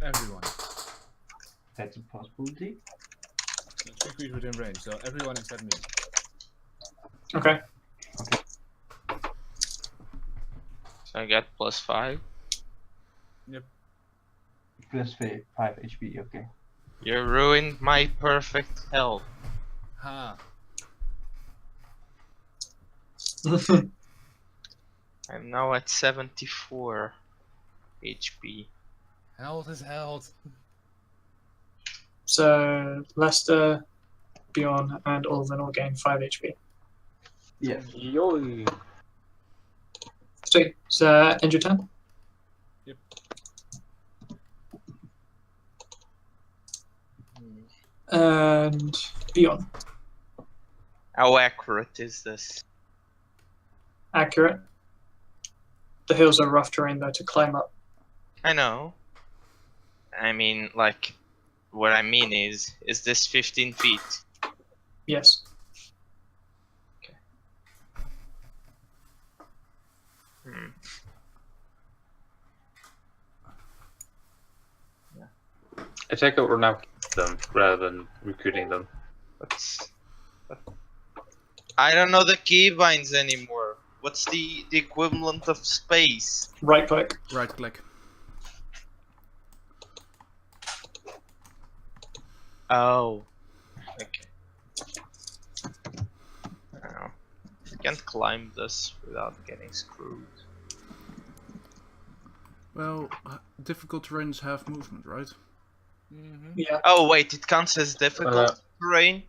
Everyone. That's a possibility. Three creatures within range, so everyone except me. Okay. So I got +5. Yep. Plus 5 HP, okay. You ruined my perfect health. Ha. I'm now at 74 HP. Health is health. So Lester, Bjorn, and Ulven will gain 5 HP. Yes. Yoy. Sweet. So end your turn. Yep. And Bjorn. How accurate is this? Accurate. The hills are rough terrain though to climb up. I know. I mean, like, what I mean is this 15 feet? Yes. Hmm. I take it we're now them rather than recruiting them. I don't know the keybinds anymore. What's the equivalent of space? Right click. Right click. Oh. Okay. Oh. Can't climb this without getting screwed. Well, difficult terrains have movement, right? Yeah. Oh wait, it counts as difficult terrain.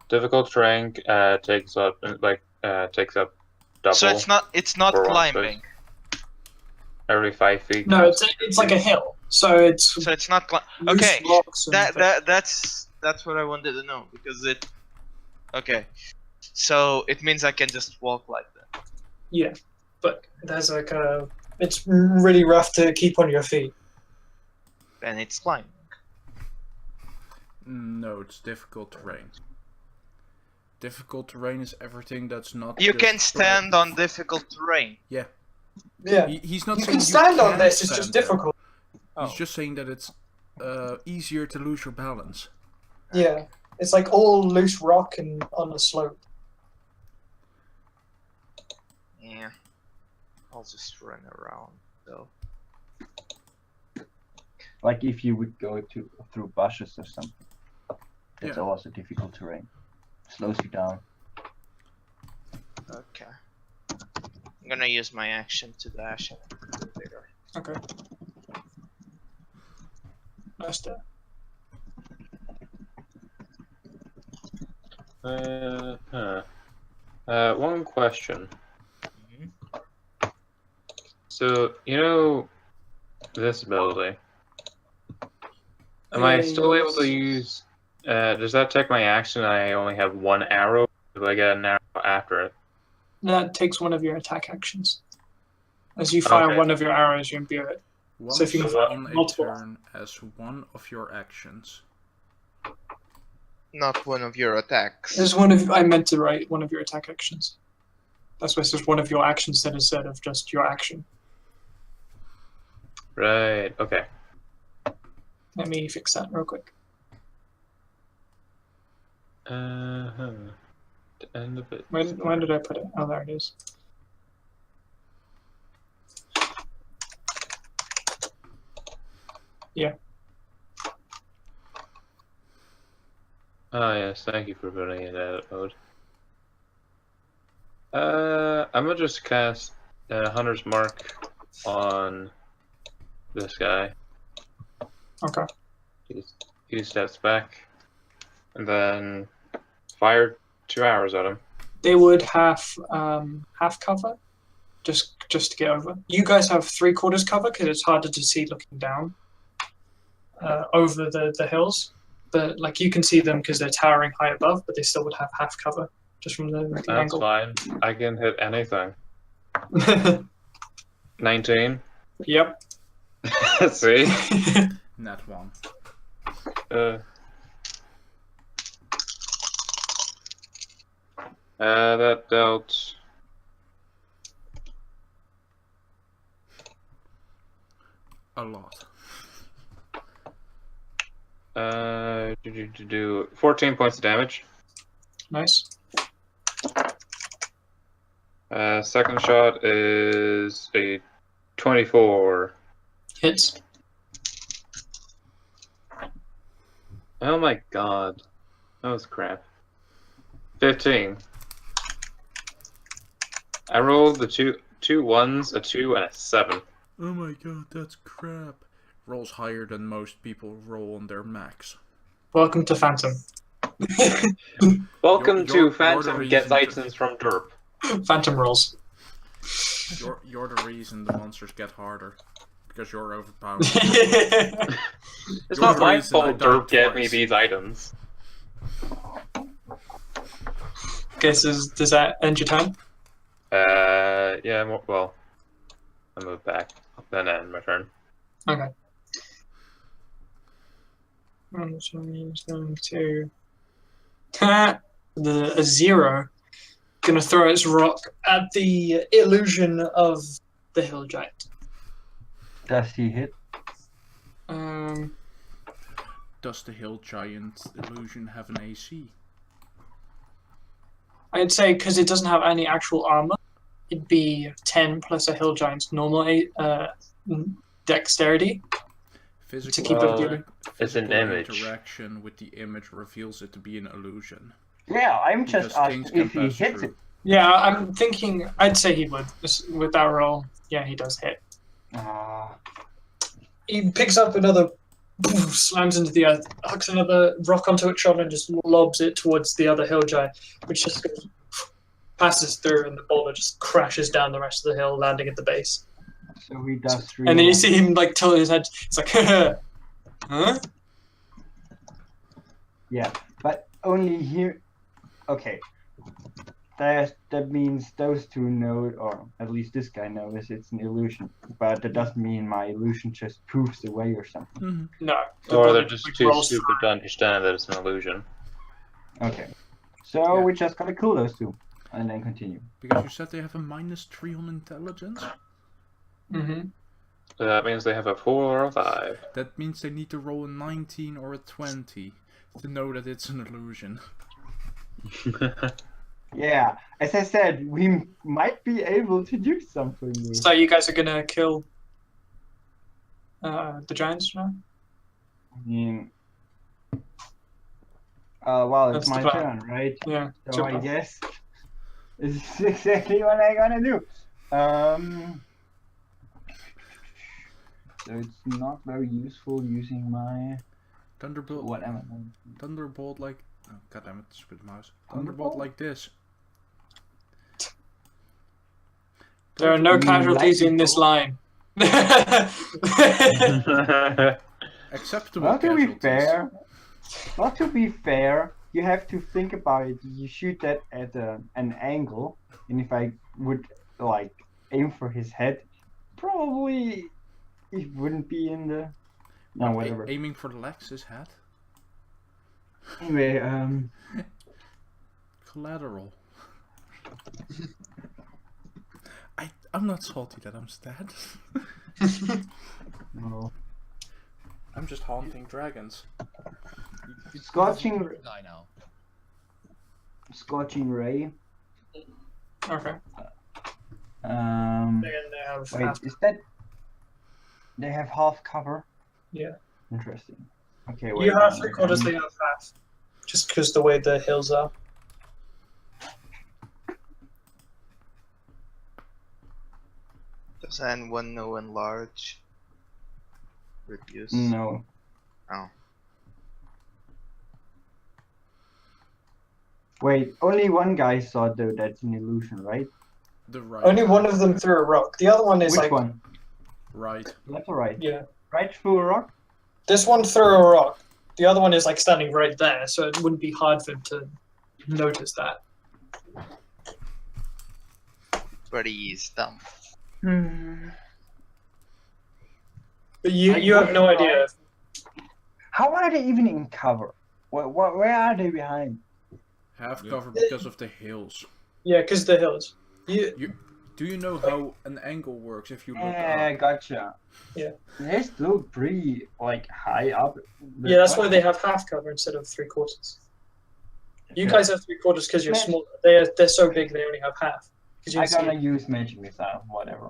Difficult terrain takes up double. So it's not for one climbing. space. Every 5 feet. No, it's like a hill. So it's So it's not loose okay. rocks and That's what I wanted to know because it. Okay, so it means I can just walk like that. yeah, but there's like a. It's really rough to keep on your feet. And it's climbing. No, it's difficult terrain. Difficult terrain is everything that's not. You just can stand on difficult terrain. Yeah. Yeah. He's not You saying can stand on can this. It's stand just there. difficult. He's just saying that it's easier to lose your balance. Yeah. It's like all loose rock and on a slope. Yeah. I'll just run around though. Like if you would go through bushes or something. That's Yeah. also difficult terrain. Slows you down. Okay. I'm gonna use my action to dash and make it bigger. Okay. Nice there. One question. So, you know this ability. Am I still able to use... does that take my action and I only have one arrow? Do I get an arrow after it? That takes one of your attack actions. As you fire Okay. one of your arrows, you imbue it. Once So if you can fire on a multiple. turn as one of your actions. Not one of your attacks. There's one of I meant to write one of your attack actions. That's why it says one of your actions then instead of just your action. Right, okay. Let me fix that real quick. To end of it. When did I put it? Oh, there it is. Yeah. Oh yes, thank you for putting it in edit mode. I'm gonna just cast Hunter's Mark on this guy. Okay. He steps back, and then fire 2 arrows at him. They would have half cover, just to get over. You guys have 3/4 cover because it's harder to see looking down over the hills. But like you can see them because they're towering high above, but they still would have half cover just from the That's angle. fine. I can hit anything. 19. Yep. See? Nat 1. That dealt A lot. do 14 points of damage. Nice. Second shot is a 24. Hits. Oh my god. That was crap. 15. I rolled the two 2 1s, a 2, and a 7. Oh my god, that's crap. Rolls higher than most people roll on their max. Welcome to Phantom. Welcome You're to the Phantom reason Gets to- Items from Derp. Phantom rolls. You're the reason the monsters get harder. Because you're overpowered. It's You're not the my reason I fault died Derp get me twice. these items. Okay, so does that end your turn? Yeah, well, I move back. Then end my turn. Okay. So he's going to a 0. Gonna throw its rock at the illusion of the hill giant. Does he hit? Does the hill giant illusion have an AC? I'd say because it doesn't have any actual armor, it'd be 10 plus a hill giant's normal dexterity. Physical, keep it moving. It's an physical image. interaction with the image reveals it to be an illusion. Yeah, I'm just Because things asking can if he pass hits through. it. Yeah, I'm thinking. I'd say he would with that roll. Yeah, he does hit. He picks up another, slams into the earth, hucks another rock onto its shoulder, and just lobs it towards the other hill giant, which just goes, passes through, and the boulder just crashes down the rest of the hill, landing at the base. So he does 3. And then you see him like tilt his head. It's like, huh? Yeah, but only here. Okay. That means those two know, or at least this guy knows it's an illusion. But that doesn't mean my illusion just proves the way or something. No. The Or boulder they're just like, too rolls stupid to understand that it's an illusion. Okay. So Yeah. we just gotta kill those two. And then continue. Because you said they have a -3 on intelligence? Mm-hmm. So that means they have a 4 or a 5. That means they need to roll a 19 or a 20 to know that it's an illusion. Yeah, as I said, we might be able to do something with So you guys are gonna kill the giants now? I mean, well, it's That's my the plan. turn, right? Yeah. So I guess this is exactly what I'm gonna do. So it's not very useful using my Thunderbolt. what am I? Thunderbolt like. Oh, goddammit, stupid mouse. Thunderbolt? Thunderbolt like this. There are no You casualties like in it, this bro? line. Acceptable Well, to be casualties. fair, you have to think about it. You shoot that at an angle, and if I would like aim for his head, probably it wouldn't be in the. No, whatever. Aiming for Lex's head. Anyway, Collateral. I'm not salty that I'm stabbed. no. I'm just haunting dragons. Scorching Die now. ray. Okay. Um. They have Wait, half- is that? They have half cover. Yeah. Interesting. Okay. Wait. You have 3/4, they have half. Just because the way the hills are. Does anyone know enlarge? Reduce? No. Oh. Wait, only one guy saw though that's an illusion, right? The right. Only one of them threw a rock. The other one is Which like, one? Right. Left or right? yeah. Right through a rock? This one threw a rock. The other one is like standing right there, so it wouldn't be hard for him to notice that. But he's dumb. But you have no idea. How are they even in cover? Where are they behind? Half Yeah. cover because of the hills. Yeah, because the hills. Do you know how an angle works if you look Yeah, up? gotcha. Yeah. They're still pretty like high up. Yeah, that's why they have half cover instead of 3/4. You Okay. guys have 3/4 because you're Man. small. They're so big they only have half. Because you I'm can see gonna use magic missile, whatever.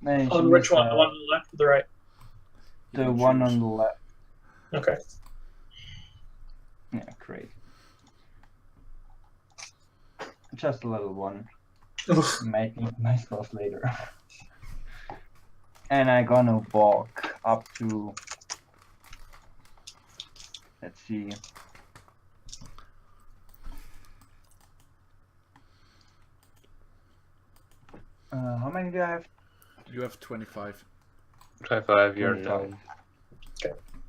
Magic on which one? The missile, one on the left or the right? You The can one choose. on the left. Okay. Yeah, great. Just a little one. Oof. making my spells later. And I'm gonna walk up to. Let's see. How many do I have? You have 25. 25, you're 25. known.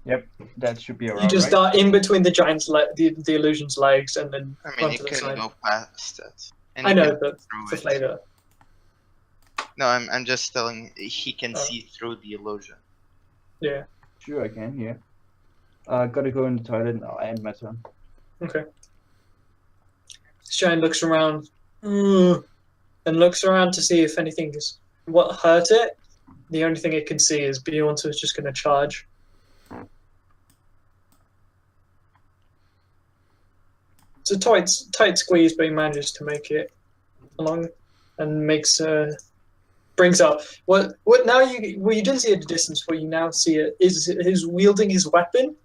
Yep, that should be You around just right. start in between the giant's the illusion's legs and then I mean, run you to the can side. go past it. And I you know, can but through for it. flavor. No, I'm just telling he can Oh. see through the illusion. Yeah. Sure, I can. Yeah. Gotta go in the toilet now. I end my turn. Okay. This giant looks around and looks around to see if anything is what hurt it. The only thing it can see is Bjorn, so it's just going to charge. It's a tight squeeze, but he manages to make it along and brings up what now you didn't see it at a distance. What you now see it is his wielding his weapon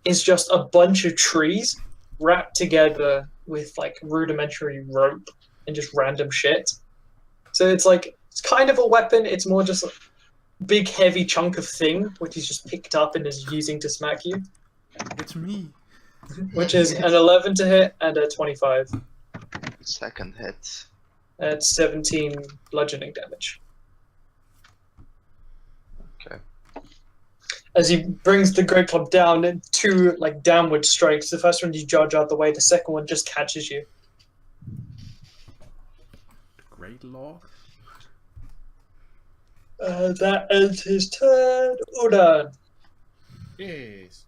is just a bunch of trees wrapped together with like rudimentary rope and just random shit. So it's kind of a weapon. It's more just a big heavy chunk of thing which he's just picked up and is using to smack you, It's me. which is an 11 to hit and a 25. Second hit. That's 17 bludgeoning damage. Okay. As he brings the great club down in two like downward strikes. The first one you dodge out the way. The second one just catches you. Great law. That ends his turn. Udan. Yes.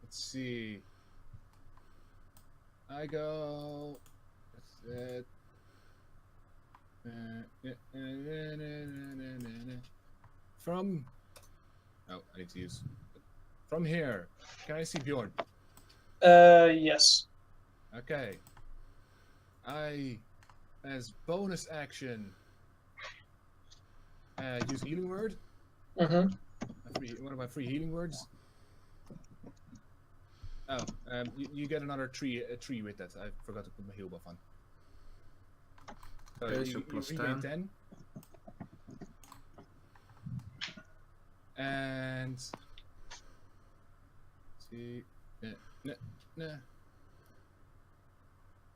Let's see. I go. That's it. From. Oh, I need to use. From here. Can I see Bjorn? Yes. Okay. As bonus action, use healing word. Mm-hmm. One of my free healing words. Oh, you get another tree with that. I forgot to put my heal buff on. So Okay, you so plus regain 10. 10. And see, nah.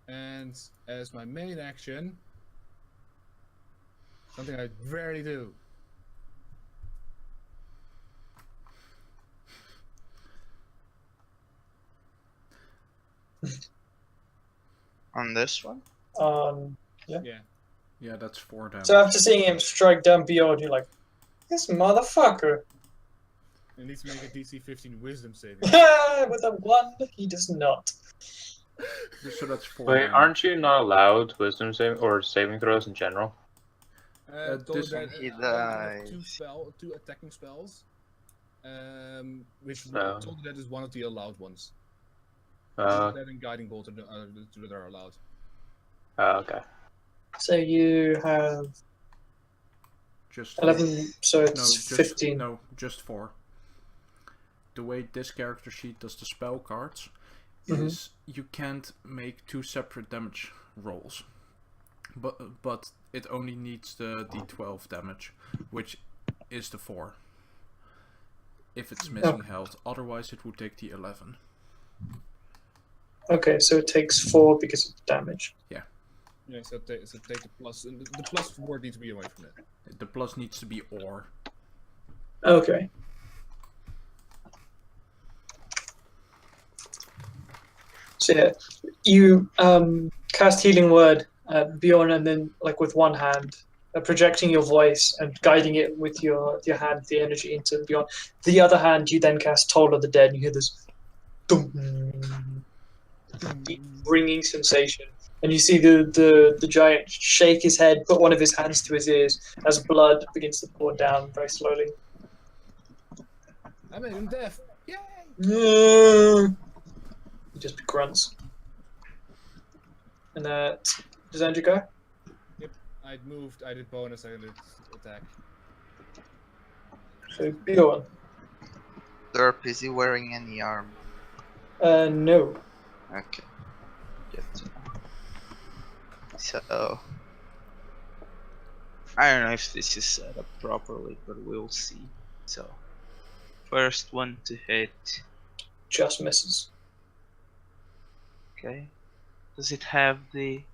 And as my main action, something I rarely do. On this one? Yeah. Yeah, that's 4 damage. So after seeing him strike down Bjorn, you're like, this motherfucker. It needs to make a DC 15 Wisdom saving. With a 1, he does not. So that's 4 Wait, damage. aren't you not allowed wisdom saving or saving throws in general? Told this that He I have dies. two attacking spells, which Oh. told that is one of the allowed ones. Uh, That and Guiding Bolt that are allowed. okay. So you have Just 11, so No, it's just 15. No, just 4. The way this character sheet does the spell cards is you can't make 2 separate damage rolls, but it only needs the d12 damage, which is the 4. If it's missing health, otherwise it would take the 11. Okay, so it takes 4 because of the damage. Yeah, so take the plus, and the plus word needs to be away from it. The plus needs to be or. Okay. So yeah, you cast Healing Word at Bjorn, and then like with one hand, projecting your voice and guiding it with your hand, the energy into Bjorn. The other hand, you then cast Toll of the Dead, and you hear this deep ringing sensation. And you see the giant shake his head, put one of his hands to his ears as blood begins to pour down very slowly. I made him deaf. Yay! He just grunts. And does Andrew go? Yep, I moved. I did bonus. I did attack. So Bjorn. Derp, is he wearing any armor? No. Okay. Good. So I don't know if this is set up properly, but we'll see. So first one to hit. Just misses. Okay. Does it have the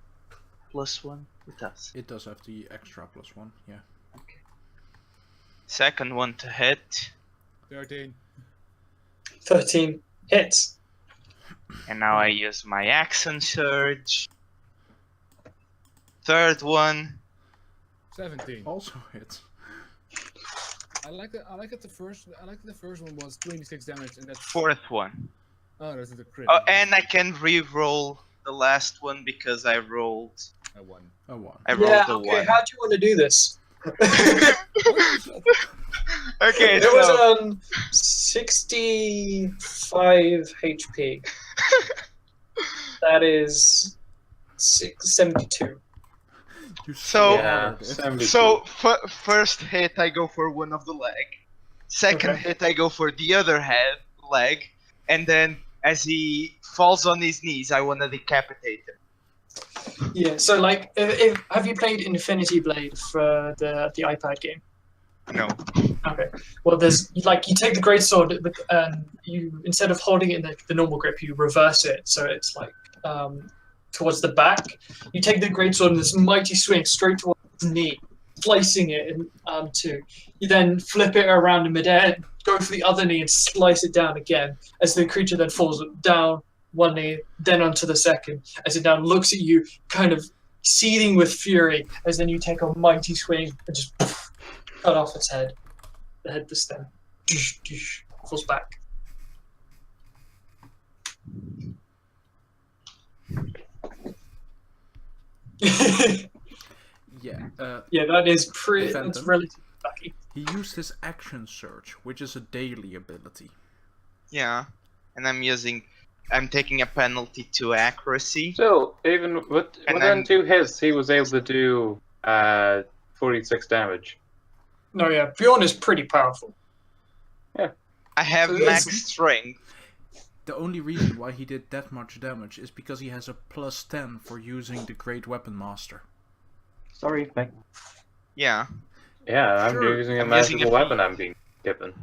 +1? It does. It does have the extra +1, yeah. Okay. Second one to hit. 13. 13 hits. And now I use my action surge. Third one. 17. Also hits. I like that the first one was 26 damage, and that's Fourth one. Oh, that's the crit. Oh, and I can re-roll the last one because I rolled. I won. A 1. I rolled Yeah, a okay, 1. how do you want to do this? Okay, It so was 65 HP. That is 72. You So- Yeah, slaughtered it. 72. so first hit I go for one of the leg. Second Okay. hit I go for the other leg, and then as he falls on his knees, I want to decapitate him. Yeah, so like, have you played Infinity Blade for the iPad game? No. Okay. Well, there's like you take the greatsword and you instead of holding it in the normal grip, you reverse it so it's like towards the back. You take the greatsword and this mighty swing straight towards the knee, slicing it in two. You then flip it around in midair, go for the other knee and slice it down again as the creature then falls down one knee, then onto the second, as it now looks at you, kind of seething with fury, as then you take a mighty swing and just cut off its head. The head, the stem, falls back. Yeah. Yeah, that is pretty. Phantom. That's relatively lucky. He used his action surge, which is a daily ability. Yeah, and I'm taking a penalty to accuracy. Still, even And within then- 2 hits, he was able to do 46 damage. No, yeah, Bjorn is pretty powerful. I have So max it's- strength. The only reason why he did that much damage is because he has a +10 for using the Great Weapon Master. Sorry, back. Yeah. Yeah, I'm Sure. using a I'm using magical a- weapon I'm being given.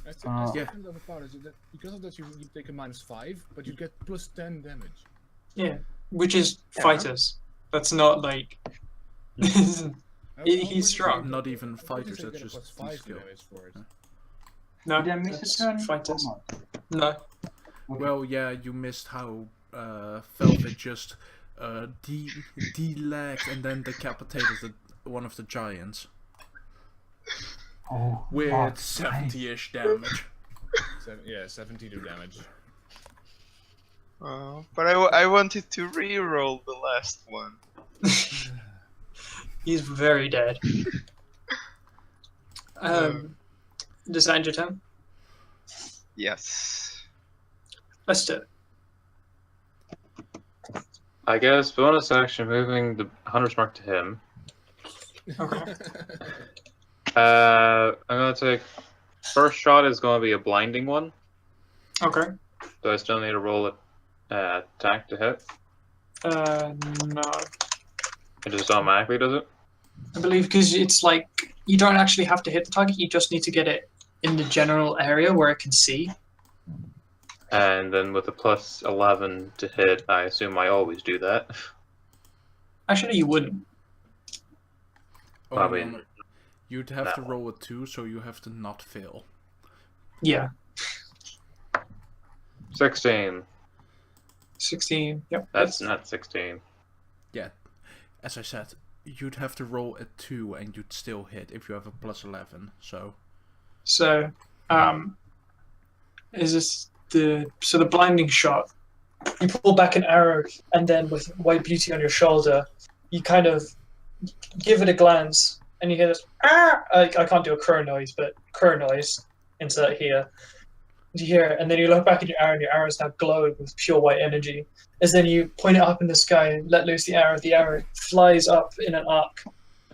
That's Oh. the Yeah. thing about it is that because of that you take a -5, but you get +10 damage. Yeah, which is Yeah. fighters. That's not like. He's strong. Not even I thought you fighters, said you that's get a just +5 skill. damage for it. No, Did I miss that's a turn? fighters. Or not? No. Okay. Well, yeah, you missed how Velvet just de-lagged and then decapitated one of the giants Oh, with fuck. 70-ish damage. 72 damage. But I wanted to re-roll the last one. He's very dead. Does that end your turn? Yes. Let's do it. I guess bonus action moving the Hunter's Mark to him. Okay. I'm gonna take first shot is gonna be a blinding one. Okay. Do I still need to roll it attack to hit? No. It just automatically does it? I believe because it's like you don't actually have to hit the target, you just need to get it in the general area where it can see. And then with a +11 to hit, I assume I always do that. Actually, you wouldn't. I Only mean, on- you'd have to roll a 2, so you have to not fail. Yeah. 16. 16. Yep. That's not 16. As I said, you'd have to roll a 2 and you'd still hit if you have a +11, so... So, is this the blinding shot? You pull back an arrow, and then with White Beauty on your shoulder, you kind of give it a glance, and you hear this. Ah! I can't do a crow noise, but crow noise. Insert here. You hear it, and then you look back at your arrow, and your arrow is now glowing with pure white energy. As then you point it up in the sky and let loose the arrow flies up in an arc,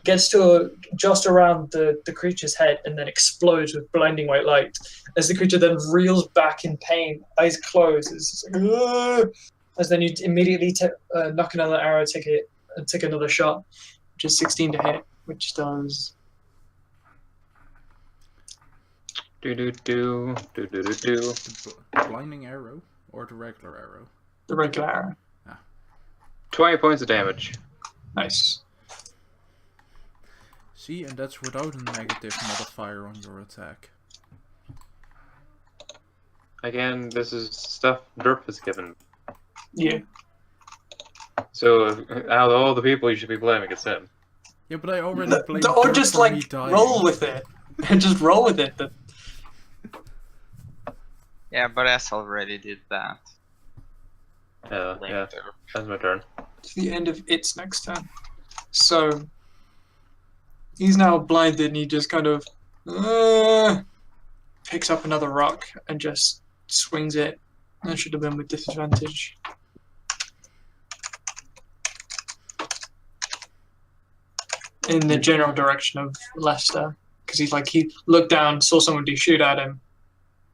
gets to just around the creature's head, and then explodes with blinding white light. As the creature then reels back in pain, eyes closed, it's just like, "Ugh!" As then you immediately knock another arrow, take it take another shot, which is 16 to hit, which does. The blinding arrow or the regular arrow? The regular arrow. 20 points of damage. Nice. See, and that's without a negative modifier on your attack. Again, this is stuff Derp has given. Yeah. So, out of all the people you should be blaming, it's him. Yeah, but I already blamed Or Dirk just for like me dying. roll with it. Just roll with it. Yeah, but S already did that. Yeah, that's my turn. It's the end of its next turn. So he's now blinded and he just kind of picks up another rock and just swings it. That should have been with disadvantage. In the general direction of Lester. Because he looked down, saw somebody shoot at him,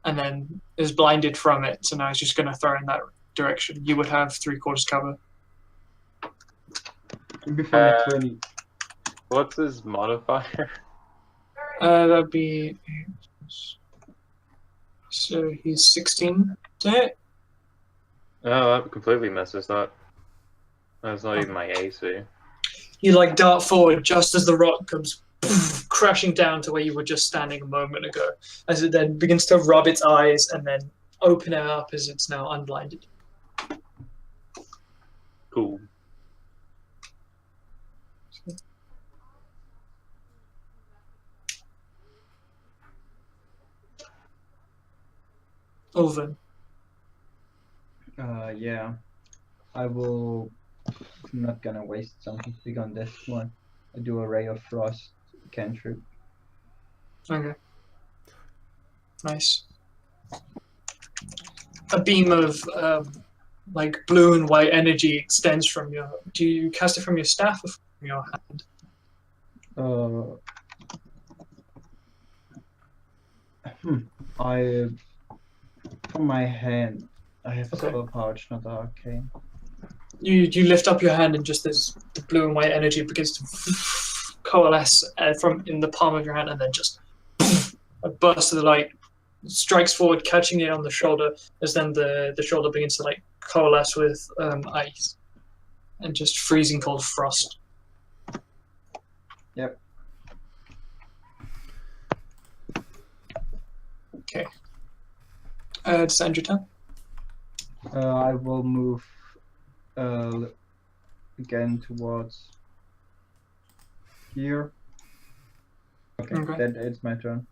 and then is blinded from it, so now he's just going to throw in that direction. You would have 3/4 cover. Before 20. What's his modifier? That'd be. So he's 16 to hit. Oh, that completely messes up. That's not even my AC. You dart forward just as the rock comes crashing down to where you were just standing a moment ago, as it then begins to rub its eyes and then open it up as it's now unblinded. Cool. Ulven. Yeah. I will. I'm not gonna waste something big on this one. I do a Ray of Frost cantrip. Okay. Nice. A beam of blue and white energy extends from your. Do you cast it from your staff or from your hand? I from my hand. I have Okay. a spell pouch, not the arcane. You lift up your hand and just this the blue and white energy begins to coalesce from in the palm of your hand and then just a burst of the light strikes forward, catching it on the shoulder as then the shoulder begins to coalesce with ice and just freezing cold frost. Yep. Okay. It's end your turn. I will move again towards here. Okay, Okay. then it's my turn.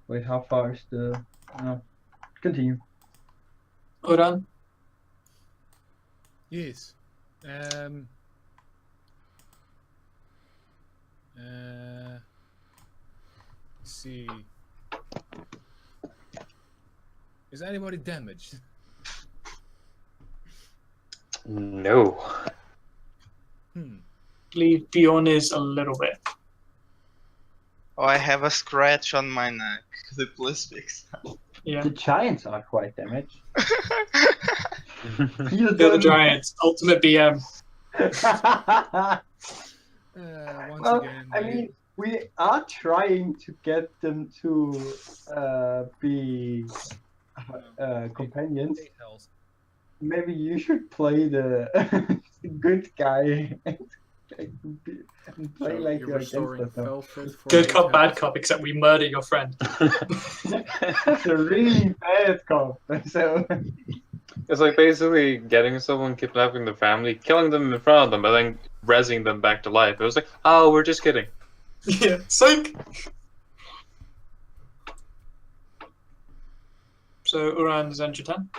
Wait, how far is the... No. Continue. Oran. Yes. Let's see. Is anybody damaged? No. Believe Bjorn is a little bit. Oh, I have a scratch on my neck. The ballistics. Yeah. The giants are quite damaged. They're the giants. Ultimate BM. Once Well, again, I mean, we are trying to get them to be companions. 8 health. Maybe you should play the good guy and play So like you're you're against restoring us. now. Felfit for Good 8 cop, bad health. cop, except we murder your friend. It's a really bad cop. So It's like basically getting someone, kidnapping the family, killing them in front of them, but then rezzing them back to life. It was like, oh, we're just kidding. Yeah, psych! So, Uran is end your turn.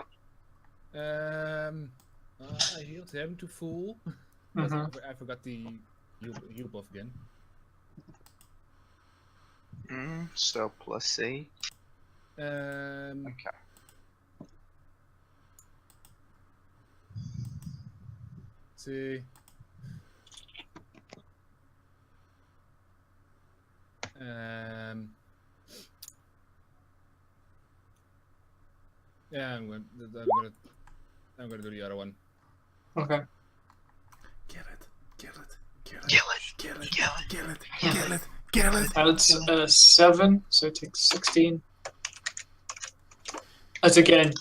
I healed him to full. But Mhm. I forgot the heal buff again. So +8. Okay. See. Yeah, I'm gonna do the other one. Okay. Get it. Get it. Kill it. Kill it. Kill it. That's 7, so it takes 16. As again,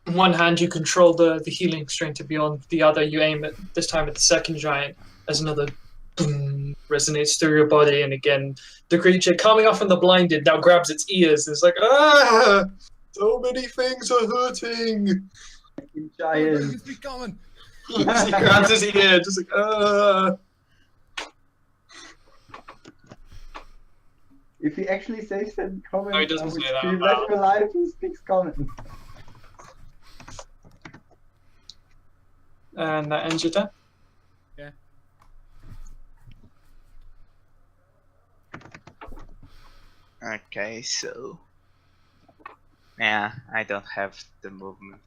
one hand you control the healing string to beyond, the other you aim at, this time at the second giant, as another boom resonates through your body, and again, the creature coming off from the blinded now grabs its ears. It's like, ah! So many things are hurting! Giant. It's becoming. He grabs his ear, just like, ah! If he actually says that in comment, No, he doesn't I would say that. scream, "Let me alive, he speaks common." And that ends your turn. Yeah. Okay, so yeah, I don't have the movement.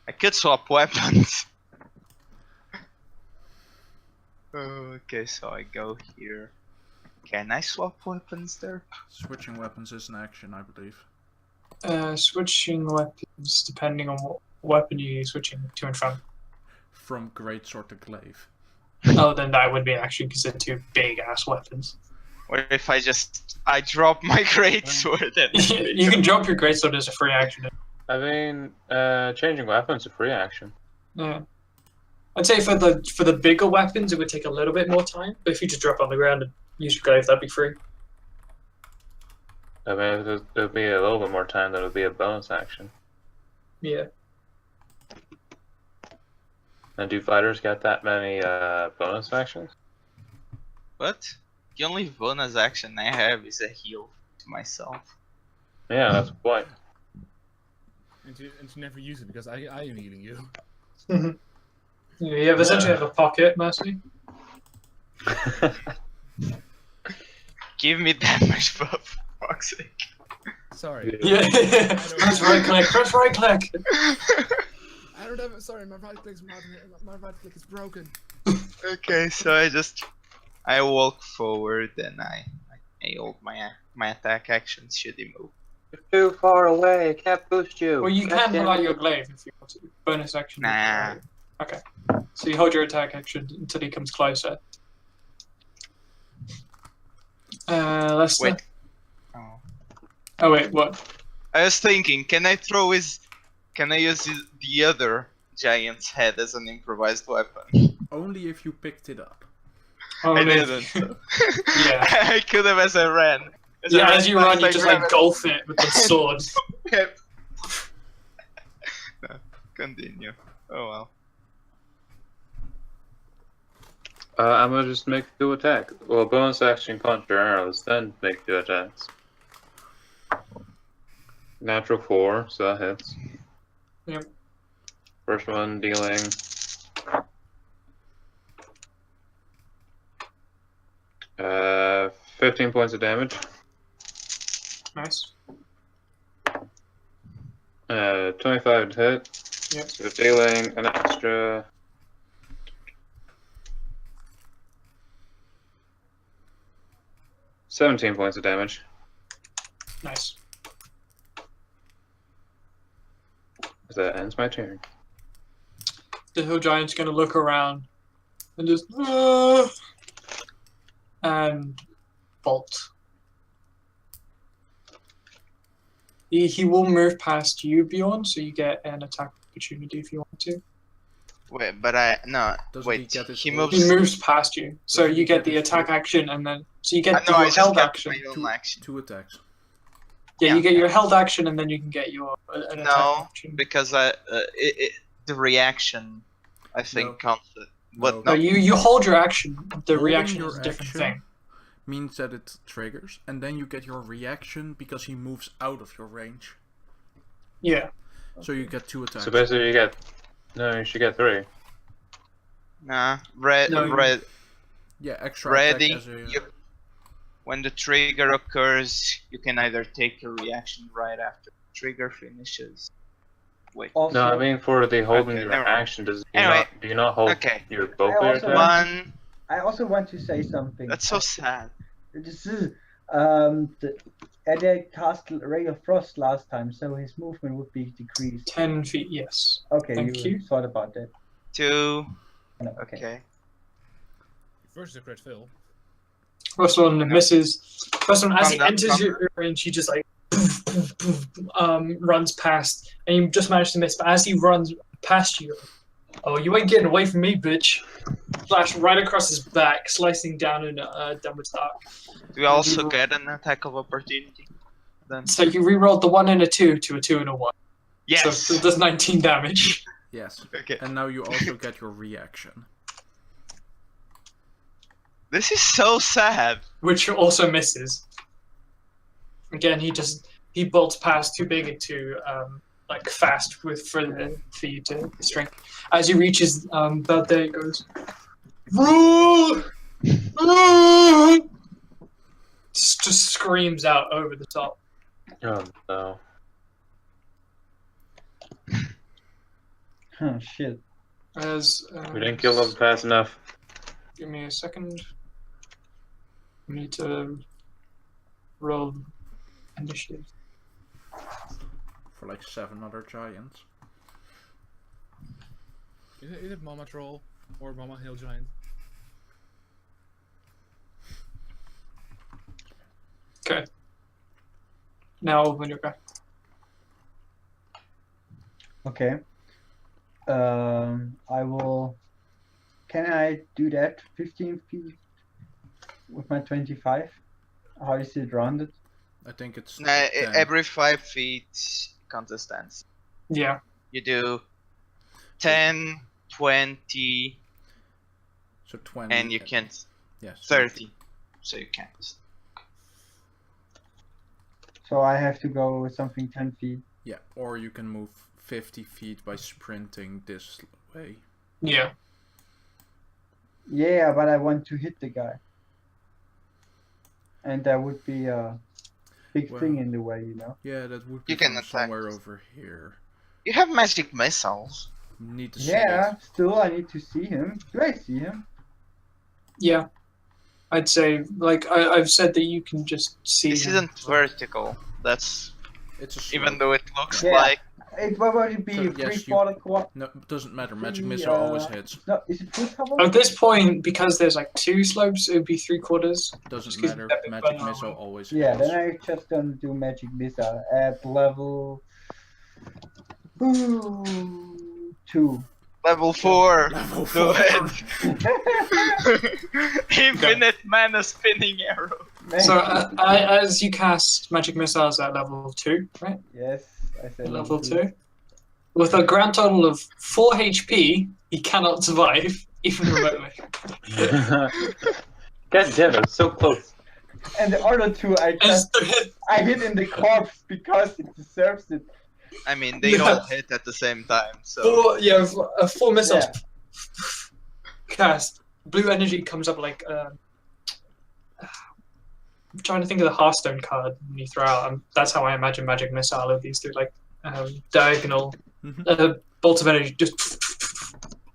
I could swap weapons. Okay, so I go here. Can I swap weapons there? Switching weapons is an action, I believe. Switching weapons, depending on what weapon you're switching to and from. From greatsword to glaive. Oh, then that would be actually considered two big-ass weapons. What if I drop my greatsword and You can drop your greatsword as a free action. I mean, changing weapons is a free action. Yeah. I'd say for the bigger weapons, it would take a little bit more time. But if you just drop on the ground and use your glaive, that'd be free. I mean, it would be a little bit more time. That would be a bonus action. Yeah. And do fighters get that many bonus actions? what? The only bonus action I have is a heal to myself. Yeah, that's the point. And to never use it because I am healing you. Yeah, you essentially have a pocket, Mercy. Give me damage buff, for fuck's sake. Sorry. Yeah. Press right click. Press right click. I don't have. Sorry, my right click is broken. Okay, so I walk forward and I hold my attack action should he move. You're too far away. I can't boost you. Well, you can pull out your glaive if you want to. Bonus action. Nah. Okay. So you hold your attack action until he comes closer. Lester. Wait. Oh wait, what? I was thinking, can I use the other giant's head as an improvised weapon? Only if you picked it up. Oh, I maybe. didn't. Yeah. I could have as I ran. As you run, you I just grab like it. golf it with the sword. Yep. No, continue. Oh well. I'm gonna just make 2 attacks. Well, bonus action punch your arrows, then make 2 attacks. Natural 4, so that hits. Yep. First one dealing 15 points of damage. Nice. 25 to hit. Yep. So dealing an extra 17 points of damage. Nice. That ends my turn. The hill giant's gonna look around and just and bolt. He will move past you, Bjorn, so you get an attack opportunity if you want to. Wait, but Doesn't wait. he get his He whole- moves. He moves past you, so you get the attack action, and then so you I get know. I your just held kept action. my own action. 2 attacks. Yeah, Yeah. you get your held action, and then you can get your an attack No, action. because the reaction, I think, No. counts. What? No. No, you hold your action. The Holding reaction your is a different action thing. Means that it triggers, and then you get your reaction because he moves out of your range. Yeah. So you get 2 attacks. So basically, you should get 3. Nah, red. No, Yeah, extra Ready. attack as a... When the trigger occurs, you can either take a reaction right after the trigger finishes. Wait. Also, No, I mean for the holding Okay, your never mind. action. Do Anyway, you not hold okay. your both I of your also attacks? One. I also want to say something. That's so sad. This is Ed cast Ray of Frost last time, so his movement would be decreased. 10 feet, yes. Okay, Thank you. thought about that. 2. No, okay. Okay. First, the crit fail. First one misses. First one, as Calm he down, enters calm your range, he just like runs past, and you just managed to miss. But as he runs past you, oh, you ain't getting away from me, bitch! Flash right across his back, slicing down in downwards arc. Do we also get an attack of opportunity? Then So you rerolled the 1 and a 2 to a 2 and a 1. yes. So it does 19 damage. Yes. Okay. And now you also get your reaction. This is so sad. Which also misses. Again, he bolts past too big and too like fast for you to string. As he reaches about there, it goes. Just screams out over the top. Oh no. Oh shit. As We didn't kill them fast enough. give me a second. I need to roll initiative. For like 7 other giants. Is it Mama Troll or Mama Hill Giant? Okay. Now when you're back. Okay. I will. Can I do that 15 feet with my 25? How is it rounded? I think it's Nah, 10. every 5 feet contest stance. Yeah. You do 10, 20, So 20. and you can't Yes. 30. So you can't. So I have to go with something 10 feet. Yeah, or you can move 50 feet by sprinting this way. Yeah. Yeah, but I want to hit the guy. And that would be a big Well, thing in the way, you know? Yeah, that would be You can from attack. somewhere over here. You have magic missiles. You need to see Yeah, it. still I need to see him. Do I see him? Yeah. I'd say, like, I've said that you can just see. This him. isn't vertical. That's It's a slope. even though it looks Yeah. like. What would it be? So, yes, 3/4 quad? No, it doesn't matter. Magic Three, missile always hits. No, is it full cover? At this point, because there's like 2 slopes, it would be 3/4. Doesn't Just 'cause matter. that big Magic button missile on. always Yeah, hits. then I just gonna do magic missile at level 2. Level 4. Level Go 4. ahead. Infinite mana spinning arrow. So as you cast magic missiles at level 2, right? Yes, I said Level 2. With a grand total of 4 HP, he cannot survive, even remotely. God damn it, so close. And the other 2 I hit in the corpse because it deserves it. I mean, they all hit at the same time, so. 4 missiles Yeah. cast. Blue energy comes up like. I'm trying to think of the Hearthstone card when you throw out. That's how I imagine magic missile of these 2, like diagonal bolts of energy, just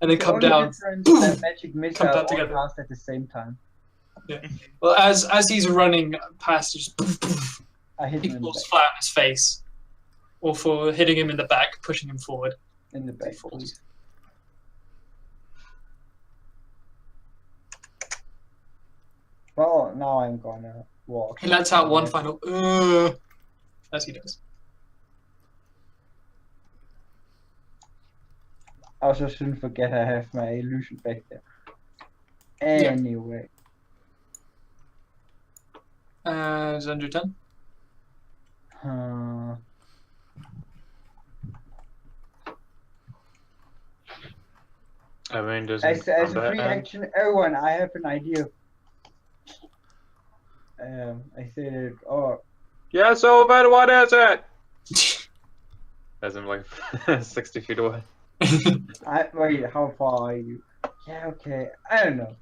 and then The come only down. difference boom, that magic missile down all together. cast at the same time. Well, as he's running past, just I hit he him in the falls back. flat on his face, or for hitting him in the back, pushing him forward. In the He back. falls. Well, now I'm gonna walk. He lets out one final as he does. I also shouldn't forget I have my illusion back there. Anyway. Is it under 10? I mean, doesn't As a combat free end? action, everyone, I have an idea. I said, oh, Yeah, so but what is it? As I'm like 60 feet away. wait, how far are you? Yeah, okay, I don't know.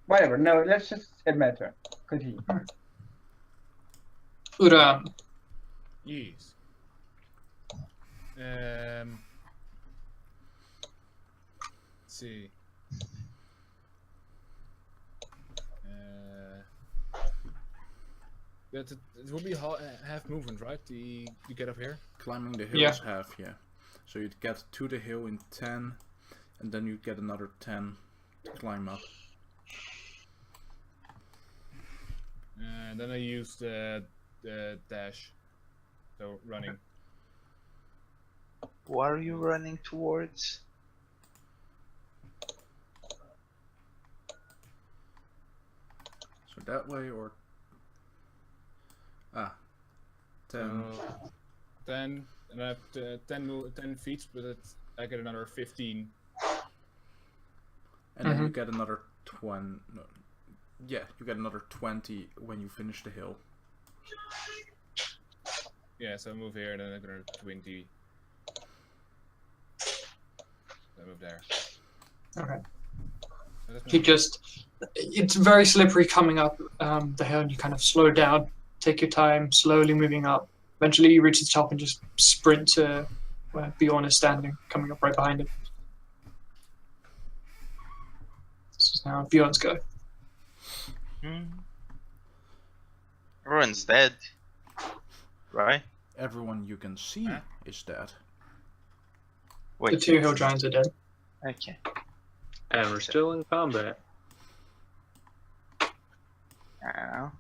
Whatever, no, let's just hit my turn. Continue. Uran. Yes. Let's see. It will be half movement, right? You get up here. Climbing the hill Yeah. is half, yeah. So you'd get to the hill in 10, and then you'd get another 10 to climb up. And then I use the dash. So running. What are you running towards? So that way or 10. 10, and I have 10 feet, but I get another 15. And then you get another 20. No, yeah, you get another 20 when you finish the hill. Yeah, so I move here, and then I get another 20. So I move there. Okay. So that's my You it's very slippery coming up the hill, and you kind of slow down, take your time, slowly moving up. Eventually you reach the top and just sprint to where Bjorn is standing, coming up right behind him. This is now Bjorn's go. Everyone's dead. Right? Everyone you can see is dead. Wait. The 2 hill giants are dead. Okay. And we're still in combat. I don't know.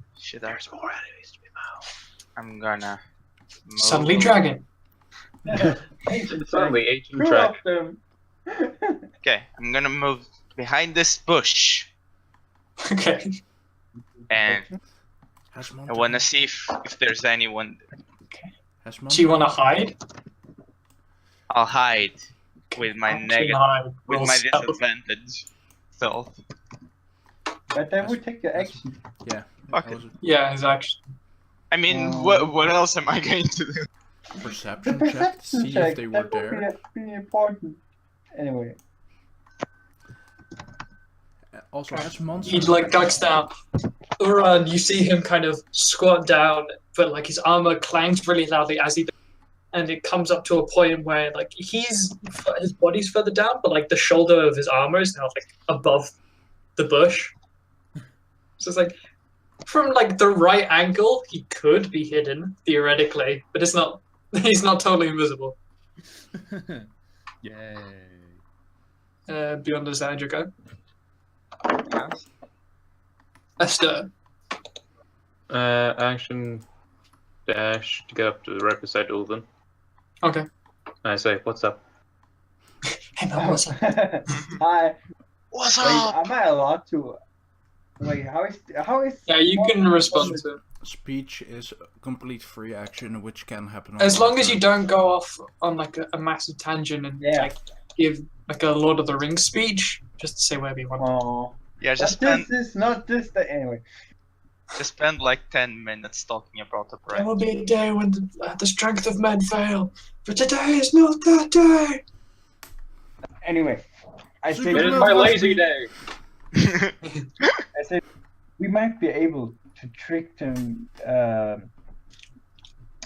There's more enemies to be found. I'm gonna. Suddenly move- dragon. Suddenly, ancient Two track. of them. Okay, I'm gonna move behind this bush, Okay. and Has I wanna see if there's anyone. Do you want to hide? I'll hide with my Actually negative, hide. with Roll my stealth. disadvantage. Stealth. But that would take your action. Yeah. Fuck that it. was Yeah, his action. I mean, what else am I going to do? a perception check to see if they were that there. would be important. Anyway. Also, as monsters. He like ducks down. Uran, you see him kind of squat down, but like his armor clangs really loudly as he does, and it comes up to a point where like his body's further down, but like the shoulder of his armor is now like above the bush. So it's like from like the right angle, he could be hidden theoretically, but it's not. He's not totally invisible. Yay. Beyond the Xandra go. Yes. Esther. Action dash to get up to the right beside Ulven. Okay. And I say, "What's up?" Hey man, what's up? Hi. What's Wait, up? am I allowed to? Wait, how is? Yeah, you can respond to it. Speech is a complete free action, which can happen. On As one long as you turn. don't go off on like a massive tangent and Yeah. like give like a Lord of the Rings speech, just to say whatever you want. Oh. Yeah, just But spend this is not this. Anyway. like 10 minutes talking about the There brand. will be a day when the strength of men fail, but today is not that day. Anyway, I So think you It is know my what lazy we- day. I said we might be able to trick them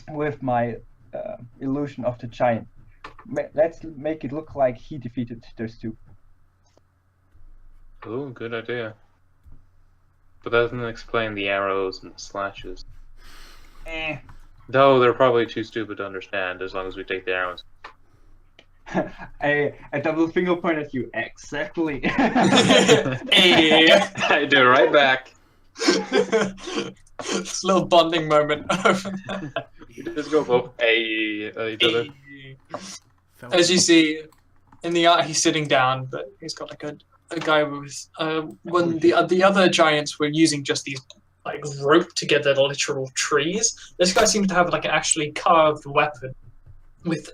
with my illusion of the giant. Let's make it look like he defeated those two. Oh, good idea. But that doesn't explain the arrows and the slashes. Though they're probably too stupid to understand as long as we take the arrows. a double finger point at you. Exactly. Hey. I do it right back. This little bonding moment. You just go both each other. Felt- As you see, in the art, he's sitting down, but he's got like a guy with when the other giants were using just these like roped together literal trees. This guy seems to have like an actually carved weapon with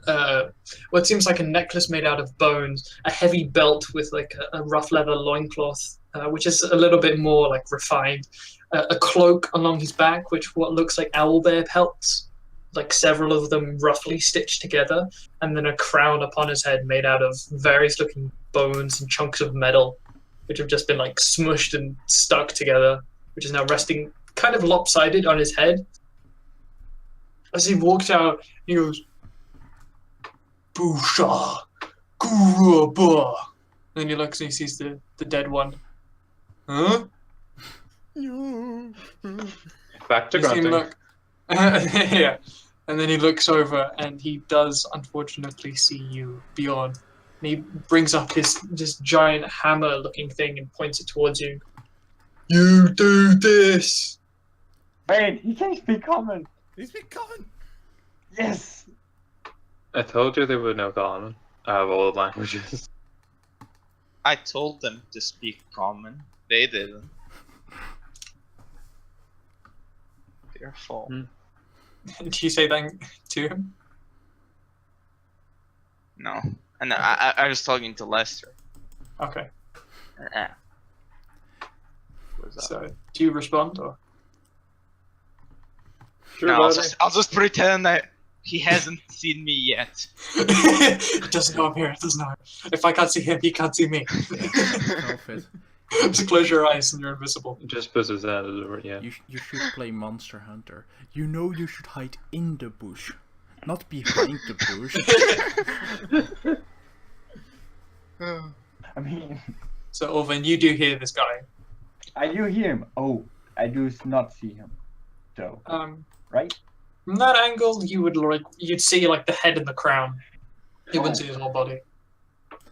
what seems like a necklace made out of bones, a heavy belt with like a rough leather loincloth, which is a little bit more like refined, a cloak along his back, which what looks like owlbear pelts, like several of them roughly stitched together, and then a crown upon his head made out of various looking bones and chunks of metal, which have just been like smushed and stuck together, which is now resting kind of lopsided on his head. As he walked out, he goes, Busha, Guraba. Then he looks and he sees the dead one. Huh? Back to You see him grunting. look. Yeah. And then he looks over and he does unfortunately see you, Bjorn. And he brings up this giant hammer looking thing and points it towards you. You do this! Wait, he can speak common. He's been common. Yes. I told you they would know common. I have all languages. I told them to speak common. They didn't. Their fault. Do you say that to him? No. And I was talking to Lester. Okay. What's up? So, do you respond or? Sure, No, buddy. I'll just pretend that he hasn't seen me yet. He doesn't know I'm here. He doesn't know. If I can't see him, he can't see me. Outfit. Just close your eyes and you're invisible. Just puts his hand over, yeah. You should play Monster Hunter. You know you should hide in the bush, not behind the bush. I mean, So, Orvin, you do hear this guy. I do hear him. Oh, I do not see him. So, right? From that angle, you'd see like the head and the crown. You wouldn't see his whole body.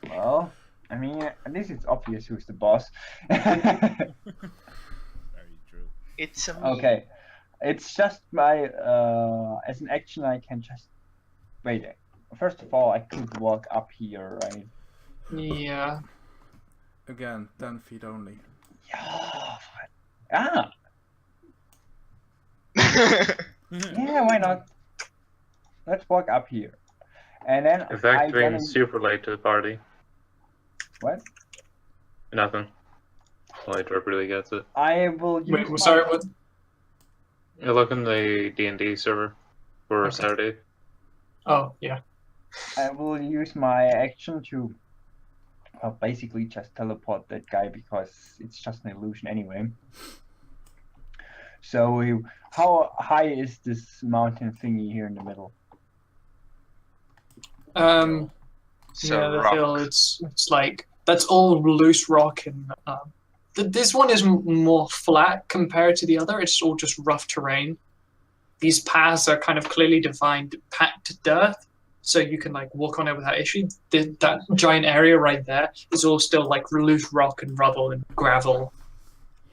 Well, I mean, at least it's obvious who's the boss. Very true. It's a me. Okay, it's just my as an action I can just wait. First of all, I could walk up here, right? Yeah. Again, 10 feet only. Yeah. Ah. Yeah, why not? Let's walk up here, and then In fact, I being gonna... super late to the party. What? Nothing. Only Drip really gets it. I will use Wait, my... sorry, what? You look in the DnD server for Okay. Saturday. Oh, yeah. I will use my action to basically just teleport that guy because it's just an illusion anyway. So how high is this mountain thingy here in the middle? So Yeah, the rock. hill, it's like, that's all loose rock and, this one is more flat compared to the other. It's all just rough terrain. These paths are kind of clearly defined, packed dirt, so you can like walk on it without issue. That giant area right there is all still like loose rock and rubble and gravel.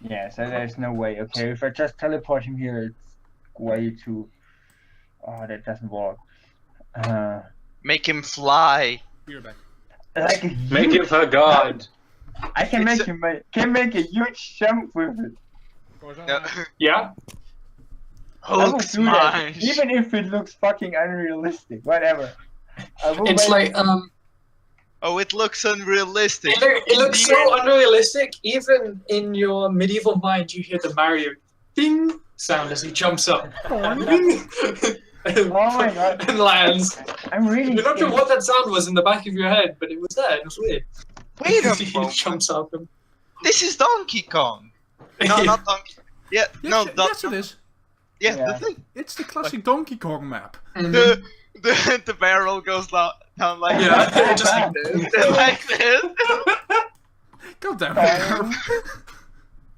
Yeah, so there's no way. Okay, if I just teleport him here, it's way too... Oh, that doesn't work. Make him fly. You're back. Like a Make huge... him a god! I can It's make him can make a huge jump with it. No. Yeah? I will Hulk do that, smash. even if it looks fucking unrealistic. Whatever. I will It's make... like, Oh, it looks unrealistic. it looks so unrealistic, even in your medieval mind you hear the Mario ding sound as he jumps up. Ding! Oh my god. And lands. I'm really You're not sure scared. what that sound was in the back of your head, but it was there. It was weird. Wait a He moment. jumps up and... This is Donkey Kong. No, not Donkey. Yeah, no, Yes, it is. Yeah, Yeah. the thing. It's the classic Donkey Kong map. Mhm. The barrel goes down like Yeah, just like this. like this. God damn Fire.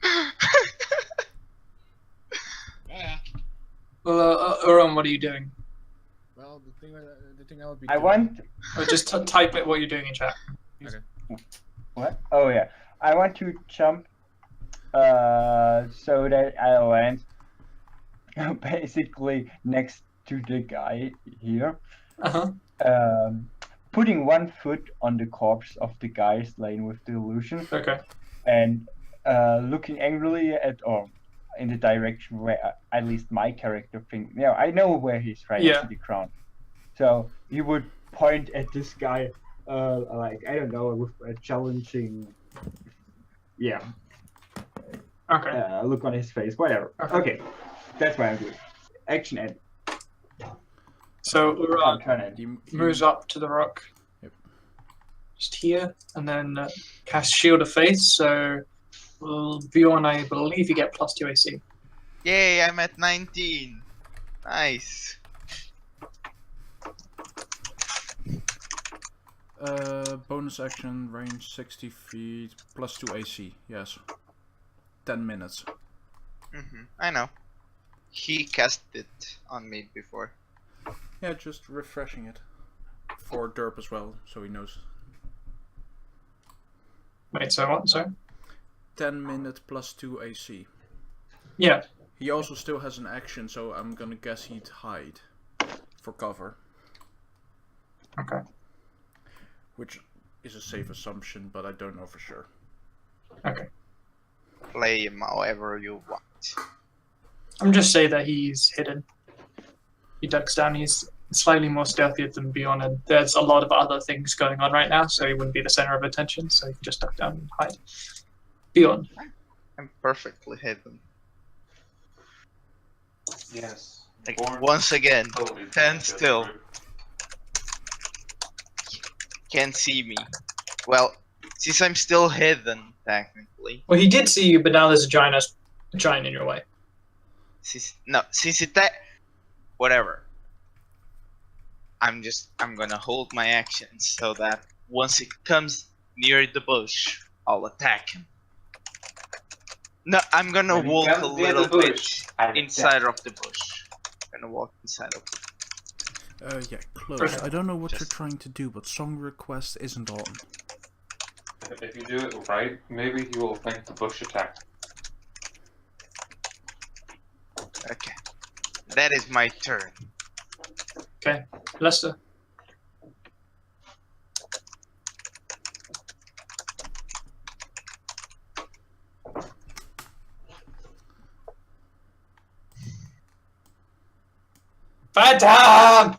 it. Yeah. Well, Uram, what are you doing? Well, the thing I would be. I doing- want... Or just type it what you're doing in chat. What? Oh yeah. I want to jump so that I land basically next to the guy here. Uh-huh. Putting one foot on the corpse of the guy slain with the illusion Okay. and looking angrily at or in the direction where at least my character thinks. Yeah, I know where he's right Yeah. to the crown. So he would point at this guy like I don't know with a challenging Okay. look on his face, whatever. Okay. Okay, that's what I'm doing. Action end. So Uram Turn end. He moves up to the rock. Yep. Just here, and then cast Shield of Faith. So, Bjorn, I believe you get +2 AC. Yay, I'm at 19. Nice. Bonus action, range 60 feet, +2 AC. Yes. 10 minutes. I know. He cast it on me before. Yeah, just refreshing it. For Derp as well, so he knows. Wait, so what? Sorry? 10 minutes +2 AC. Yeah. He also still has an action, so I'm gonna guess he'd hide for cover. Okay. Which is a safe assumption, but I don't know for sure. Okay. Play him however you want. I'm just say that he's hidden. He ducks down. He's slightly more stealthy than Bjorn, and there's a lot of other things going on right now, so he wouldn't be the center of attention. So he can just duck down and hide. Bjorn. I'm perfectly hidden. Yes. Like, once again, stand still. Can't see me. Well, since I'm still hidden, technically. Well, he did see you, but now there's a giant in your way. Since it whatever. I'm gonna hold my action so that once it comes near the bush, I'll attack him. No, I'm gonna walk a little bit inside of the bush. I'm gonna walk inside of the bush. Yeah, close. I don't know what you're trying to do, but song request isn't on. If you do it right, maybe he will think the bush attack. Okay. That is my turn. Okay, Lester. Phantom!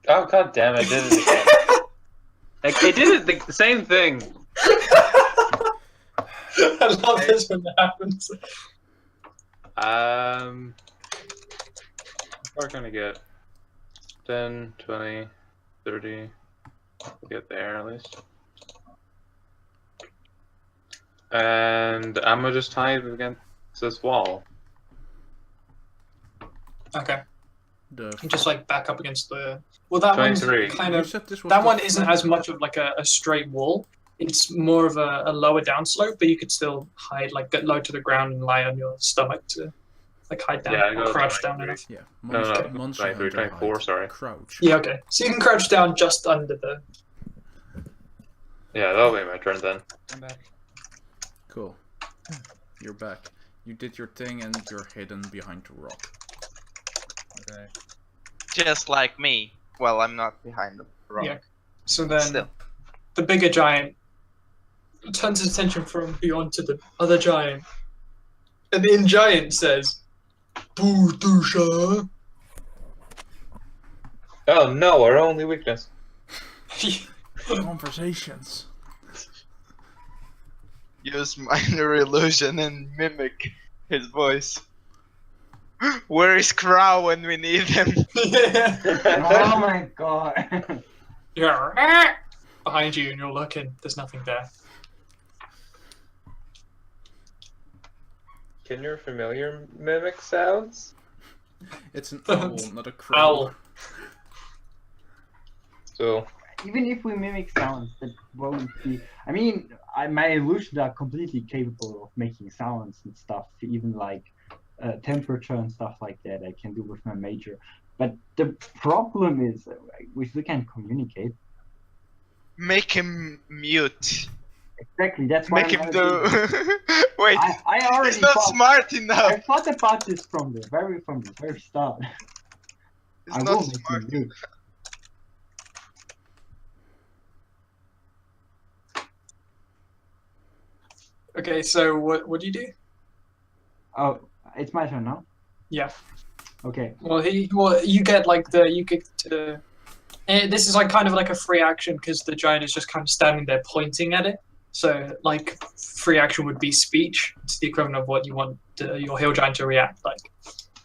Oh god damn it, did it again. Like, they did it the same thing. I love this when that happens. We're gonna get 10, 20, 30. We'll get there at least. And I'm gonna just hide against this wall. Okay. The Just like back up against the. Well, that one's 23. kind You of. said this was That the one isn't front as much of like a straight wall. It's more of a lower down slope, but you could still hide, like get low to the ground and lie on your stomach to like hide down Yeah, I or go crouch 23. down enough. Yeah, No, Monster, no, Monster 23, Hunter 24, hide. sorry. Crouch. Yeah, okay. So you can crouch down just under the. Yeah, that'll be my turn then. I'm back. Cool. You're back. You did your thing and you're hidden behind the rock. Okay. Just like me. Well, I'm not behind the rock. Yeah. So then Still. the bigger giant turns his attention from beyond to the other giant, and the giant says, "Bootusha." Oh no, our only weakness. Conversations. Use minor illusion and mimic his voice. Where is Crow when we need him? Oh my god. Yeah. Behind you, and you're looking. There's nothing there. Can your familiar mimic sounds? It's an owl, not a crow. Owl. So, Even if we mimic sounds, that won't be. I mean, my illusions are completely capable of making sounds and stuff, even like temperature and stuff like that. I can do with my major. But the problem is, we still can't communicate. Make him mute. Exactly. That's why. Make I'm him gonna do. Wait, I already he's not thought, smart I enough. thought about this from the very start. He's I will not make smart. him mute. Okay, so what do you do? Oh, it's my turn now. Yeah. Okay. Well, you get like this is like kind of like a free action because the giant is just kind of standing there pointing at it. So like free action would be speech. It's the equivalent of what you want your hill giant to react like.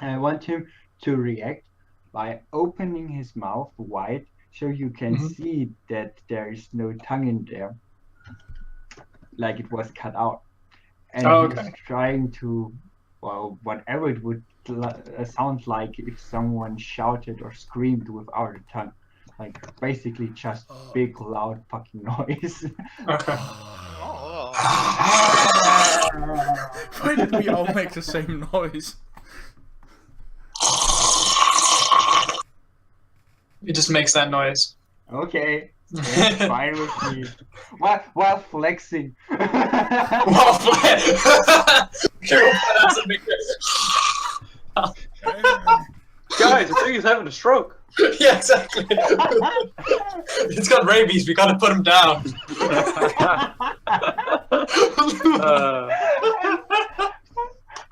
I want him to react by opening his mouth wide so you can see that there is no tongue in there, like it was cut out. And he's trying to, well, whatever it would sound like if someone shouted or screamed without a tongue. Like basically just big loud fucking noise. Okay. Oh. Why did we all make the same noise? It just makes that noise. Okay. That's fine with me. While flexing. having a stroke. Yeah, exactly. It's got rabies. We gotta put him down.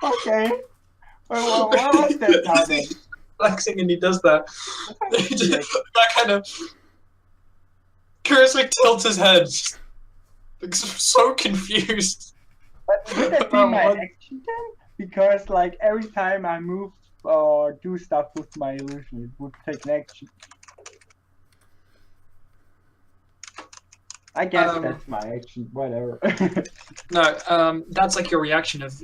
Okay. Well, what was that now then? Flexing, and he does that. That kind of curiously tilts his head. Looks so confused. But would that be my action then? Because like every time I move or do stuff with my illusion, it would take an action. I guess that's my action, whatever. No, that's like your reaction of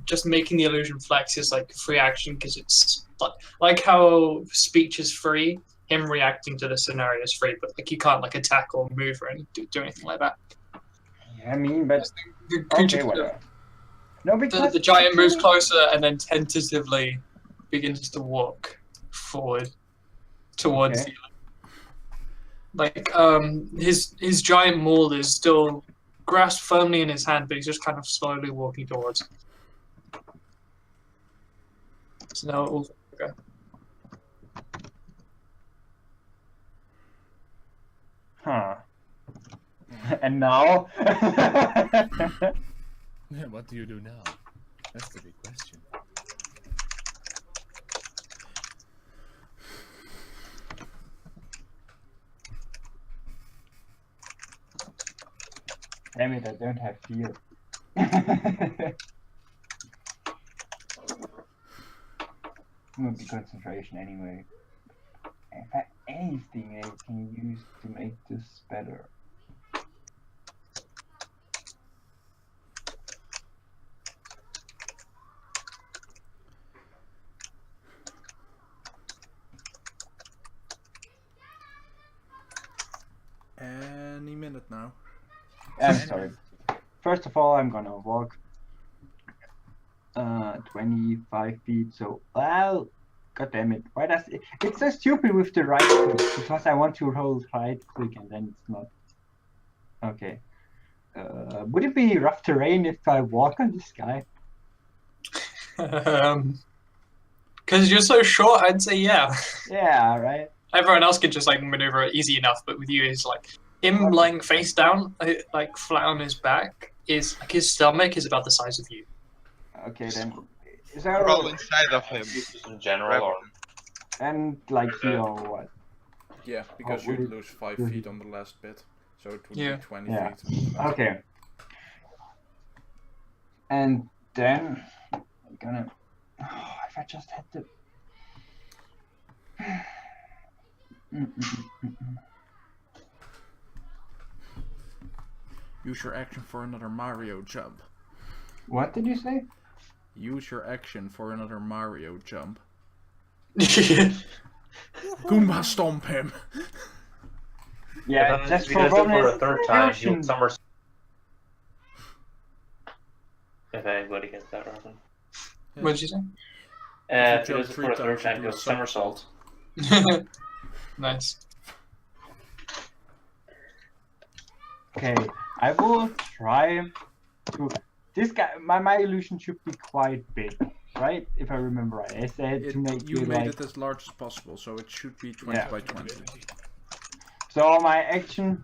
just making the illusion flex is like free action because it's like how speech is free. Him reacting to the scenario is free, but like you can't like attack or move or do anything like that. Yeah, I mean, but The creature okay, whatever. No, because the giant moves closer and then tentatively begins to walk forward towards Okay. his giant maul is still grasped firmly in his hand, but he's just kind of slowly walking towards. So now all okay. Huh. And now? What do you do now? That's the big question. Damn it, I don't have fear. Would be concentration anyway. In fact, anything I can use to make this better. Any minute now. I'm sorry. First of all, I'm gonna walk 25 feet, so, well, god damn it. Why does it's so stupid with the right click, because I want to hold right click and then it's not. Okay. Would it be rough terrain if I walk on this guy? Because you're so short, I'd say yeah. Yeah, right. Everyone else could just like maneuver it easy enough, but with you, it's like him lying face down, like flat on his back, is like his stomach is about the size of you. Okay, then. Is there Roll inside of him. In general, or and like here or what? Yeah, because would you'd it- lose 5 feet on the last bit, so it would Yeah. be 20 Yeah. feet. Okay. And then I'm gonna. Oh, if I just had the. Use your action for another Mario jump. What did you say? Use your action for another Mario jump. Yeah. Goomba stomp him! Yeah, just for for a third time, fusion. he'll somersault. If anybody gets that reference. What did you say? If he jump does it three for a times, third you time, do he'll a somersault. Nice. Okay, I will try to. This guy, my illusion should be quite big, right? If I remember right, I said to make You it made like. it as large as possible, so it should be 20 Yeah. by 20. So my action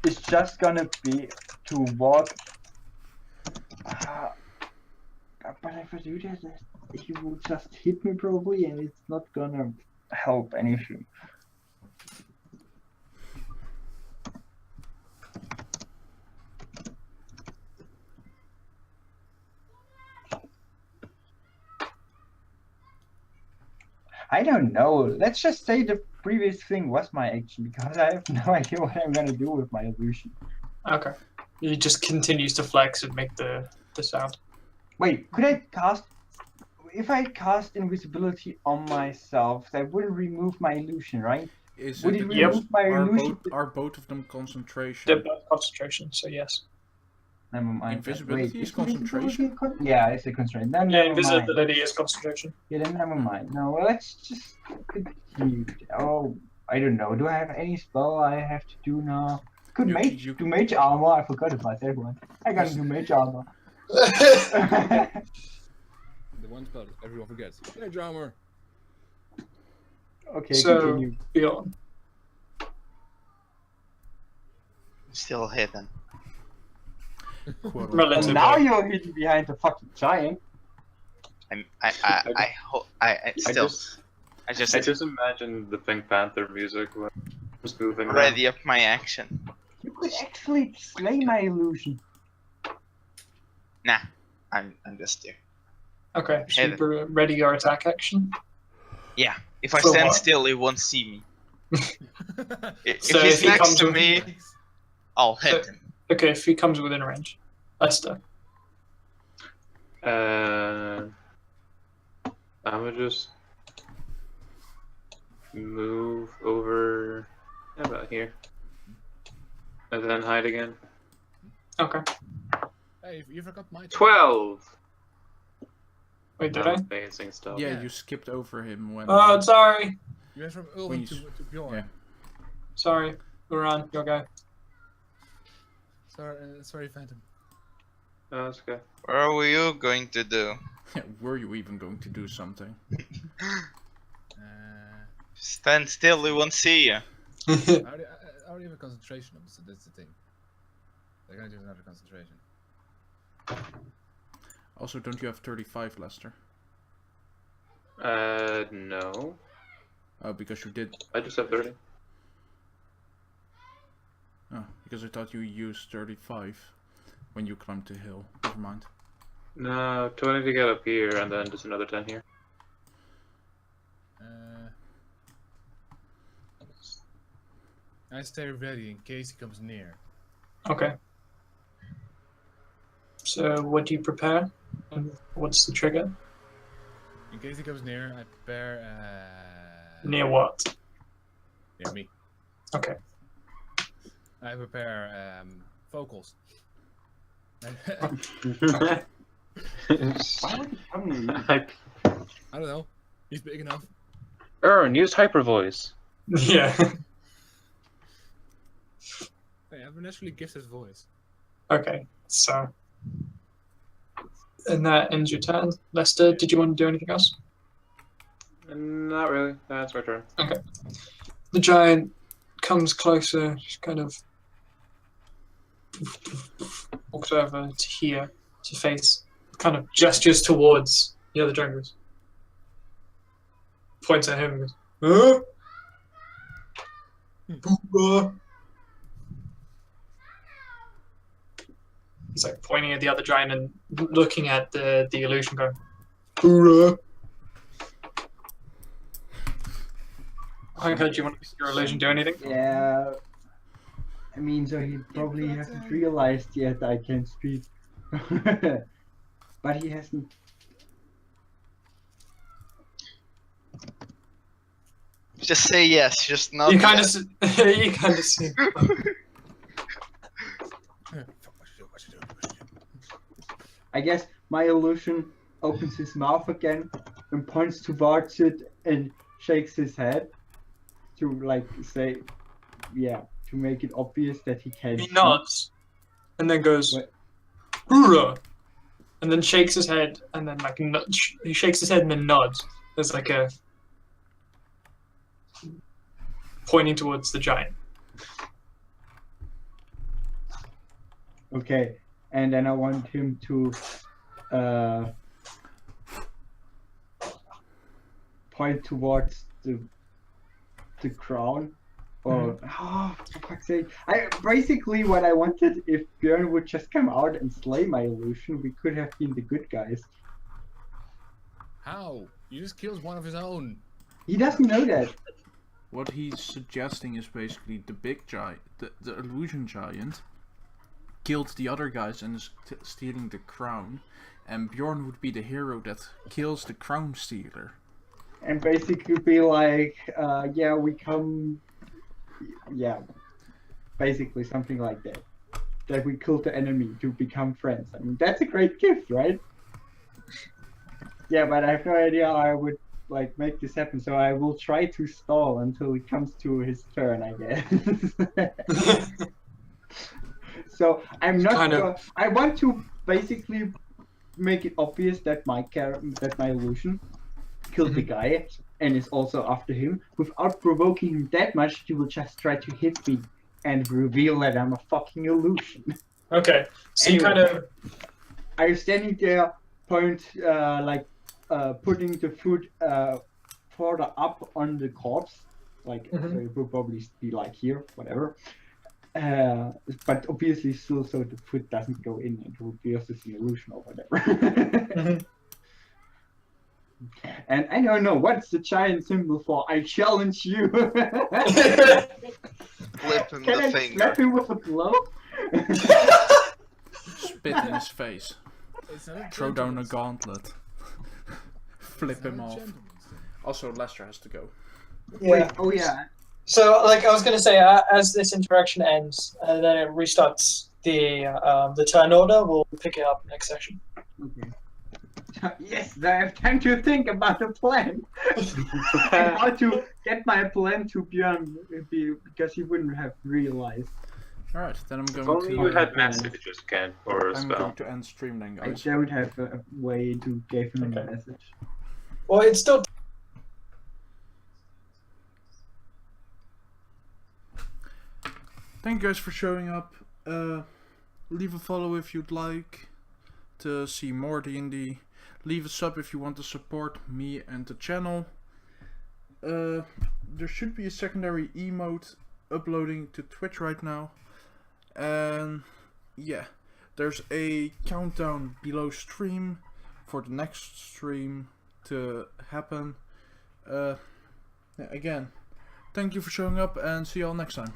is just gonna be to walk. But if I do this, he will just hit me probably, and it's not gonna help anything. I don't know. Let's just say the previous thing was my action, because I have no idea what I'm gonna do with my illusion. Okay. He just continues to flex and make the sound. Wait, could I cast? If I cast invisibility on myself, that wouldn't remove my illusion, right? Is Would it it because remove my illusion? are both of them concentration? They're both concentration, so yes. Never mind. Invisibility is invisibility concentration? yeah, it's a constraint. Then Yeah, never mind. invisibility is concentration. Yeah, then never mind. No, well, let's just continue. Oh, I don't know. Do I have any spell I have to do now? Could do mage armor. I forgot about that one. I gotta do mage armor. The one one spell everyone forgets. Hey, drummer. Okay, So continue. Bjorn. Still hidden. Quote And Relatively. now you're hidden behind the fucking giant. I just imagine the Pink Panther music when it's moving. ready up my action. You could actually slay my illusion. Nah, I'm just here. Okay, so Hidden. you ready your attack action. Yeah, if I For stand what? still, he won't see me. If So he's if he next comes to with- me, I'll hit So- him. Okay, if he comes within range. Lester. I'm gonna just move over about here, and then hide again. Okay. Hey, you forgot my turn. 12. Wait, did I? Amazing stuff. Yeah, Yeah. you skipped over him when. Oh, sorry. You went from When Ulven you to Bjorn. yeah. Sorry. Uran, your guy. Sorry, Phantom. Oh, that's okay. What are you going to do? Were you even going to do something? Stand still, he won't see you. I already have a concentration on this, so that's the thing. They're gonna do another concentration. Also, don't you have 35, Lester? No. Oh, because you did. I just have 30. Oh, because I thought you used 35 when you climbed the hill. Never mind. No, 20 to get up here, and then just another 10 here. I stay ready in case he comes near. Okay. So, what do you prepare? And what's the trigger? In case he comes near, I prepare. Near what? Near me. Okay. I prepare vocals. Why would he come near you? I don't know. He's big enough. Ern, use hyper voice. Yeah. Hey, I have a naturally gifted voice. Okay. So. And that ends your turn. Lester, did you want to do anything else? Not really. That's my turn. Okay. The giant comes closer, just kind of walks over to here, to face, kind of gestures towards the other junglers. Points at him and goes, huh? Booba. He's like pointing at the other giant and looking at the illusion going, Hoorah. I heard you want to make your illusion do anything? Yeah. I mean, so he probably hasn't realized yet I can speak. But he hasn't. Just say yes, just not. You kind yes. of, you kind of see. I guess my illusion opens his mouth again and points towards it and shakes his head to like say, yeah, to make it obvious that he can. He nods, and then goes, What? Hoorah! And then shakes his head, and then like he shakes his head and then nods. There's like a pointing towards the giant. Okay, and then I want him to point towards the crown. Or oh, for fuck's sake! Basically what I wanted, if Björn would just come out and slay my illusion, we could have been the good guys. How? You just killed one of his own. He doesn't know that. What he's suggesting is basically the big giant, the illusion giant, killed the other guys and is stealing the crown, and Bjorn would be the hero that kills the crown stealer. And basically be like, yeah, we come. Yeah, basically something like that. That we killed the enemy to become friends. I mean, that's a great gift, right? Yeah, but I have no idea how I would like make this happen. So I will try to stall until it comes to his turn, I guess. So I'm not. Kind of- I want to basically make it obvious that my illusion killed the guy and is also after him, without provoking him that much, he will just try to hit me and reveal that I'm a fucking illusion. Okay, so Anyway. you kind of. I'm standing there, putting the foot further up on the corpse, like so it will probably be like here, whatever. But obviously still, so the foot doesn't go in, it will be just an illusion or whatever. And I don't know what's the giant symbol for. I challenge you. Flip him Can the I finger. slap him with a blow? Spit in his face. It's not a Throw down a gentleman's- gauntlet. Flip it's not him a off. gentleman's thing. Also, Lester has to go. Yeah. Wait, oh yeah. So, like I was going to say, as this interaction ends, and then it restarts the turn order, we'll pick it up next session. Okay. Yes, I have time to think about a plan. And how to get my plan to Björn because he wouldn't have realized. Alright, then I'm If going only you to. had messages, Ken, or a I'm spell. going to end stream then, I guys. don't have a way to give him a Okay. message. Well, it's still. Thank you guys for showing up. Leave a follow if you'd like to see more D&D. Leave a sub if you want to support me and the channel. There should be a secondary emote uploading to Twitch right now. And yeah, there's a countdown below stream for the next stream to happen. Again, thank you for showing up and see you all next time.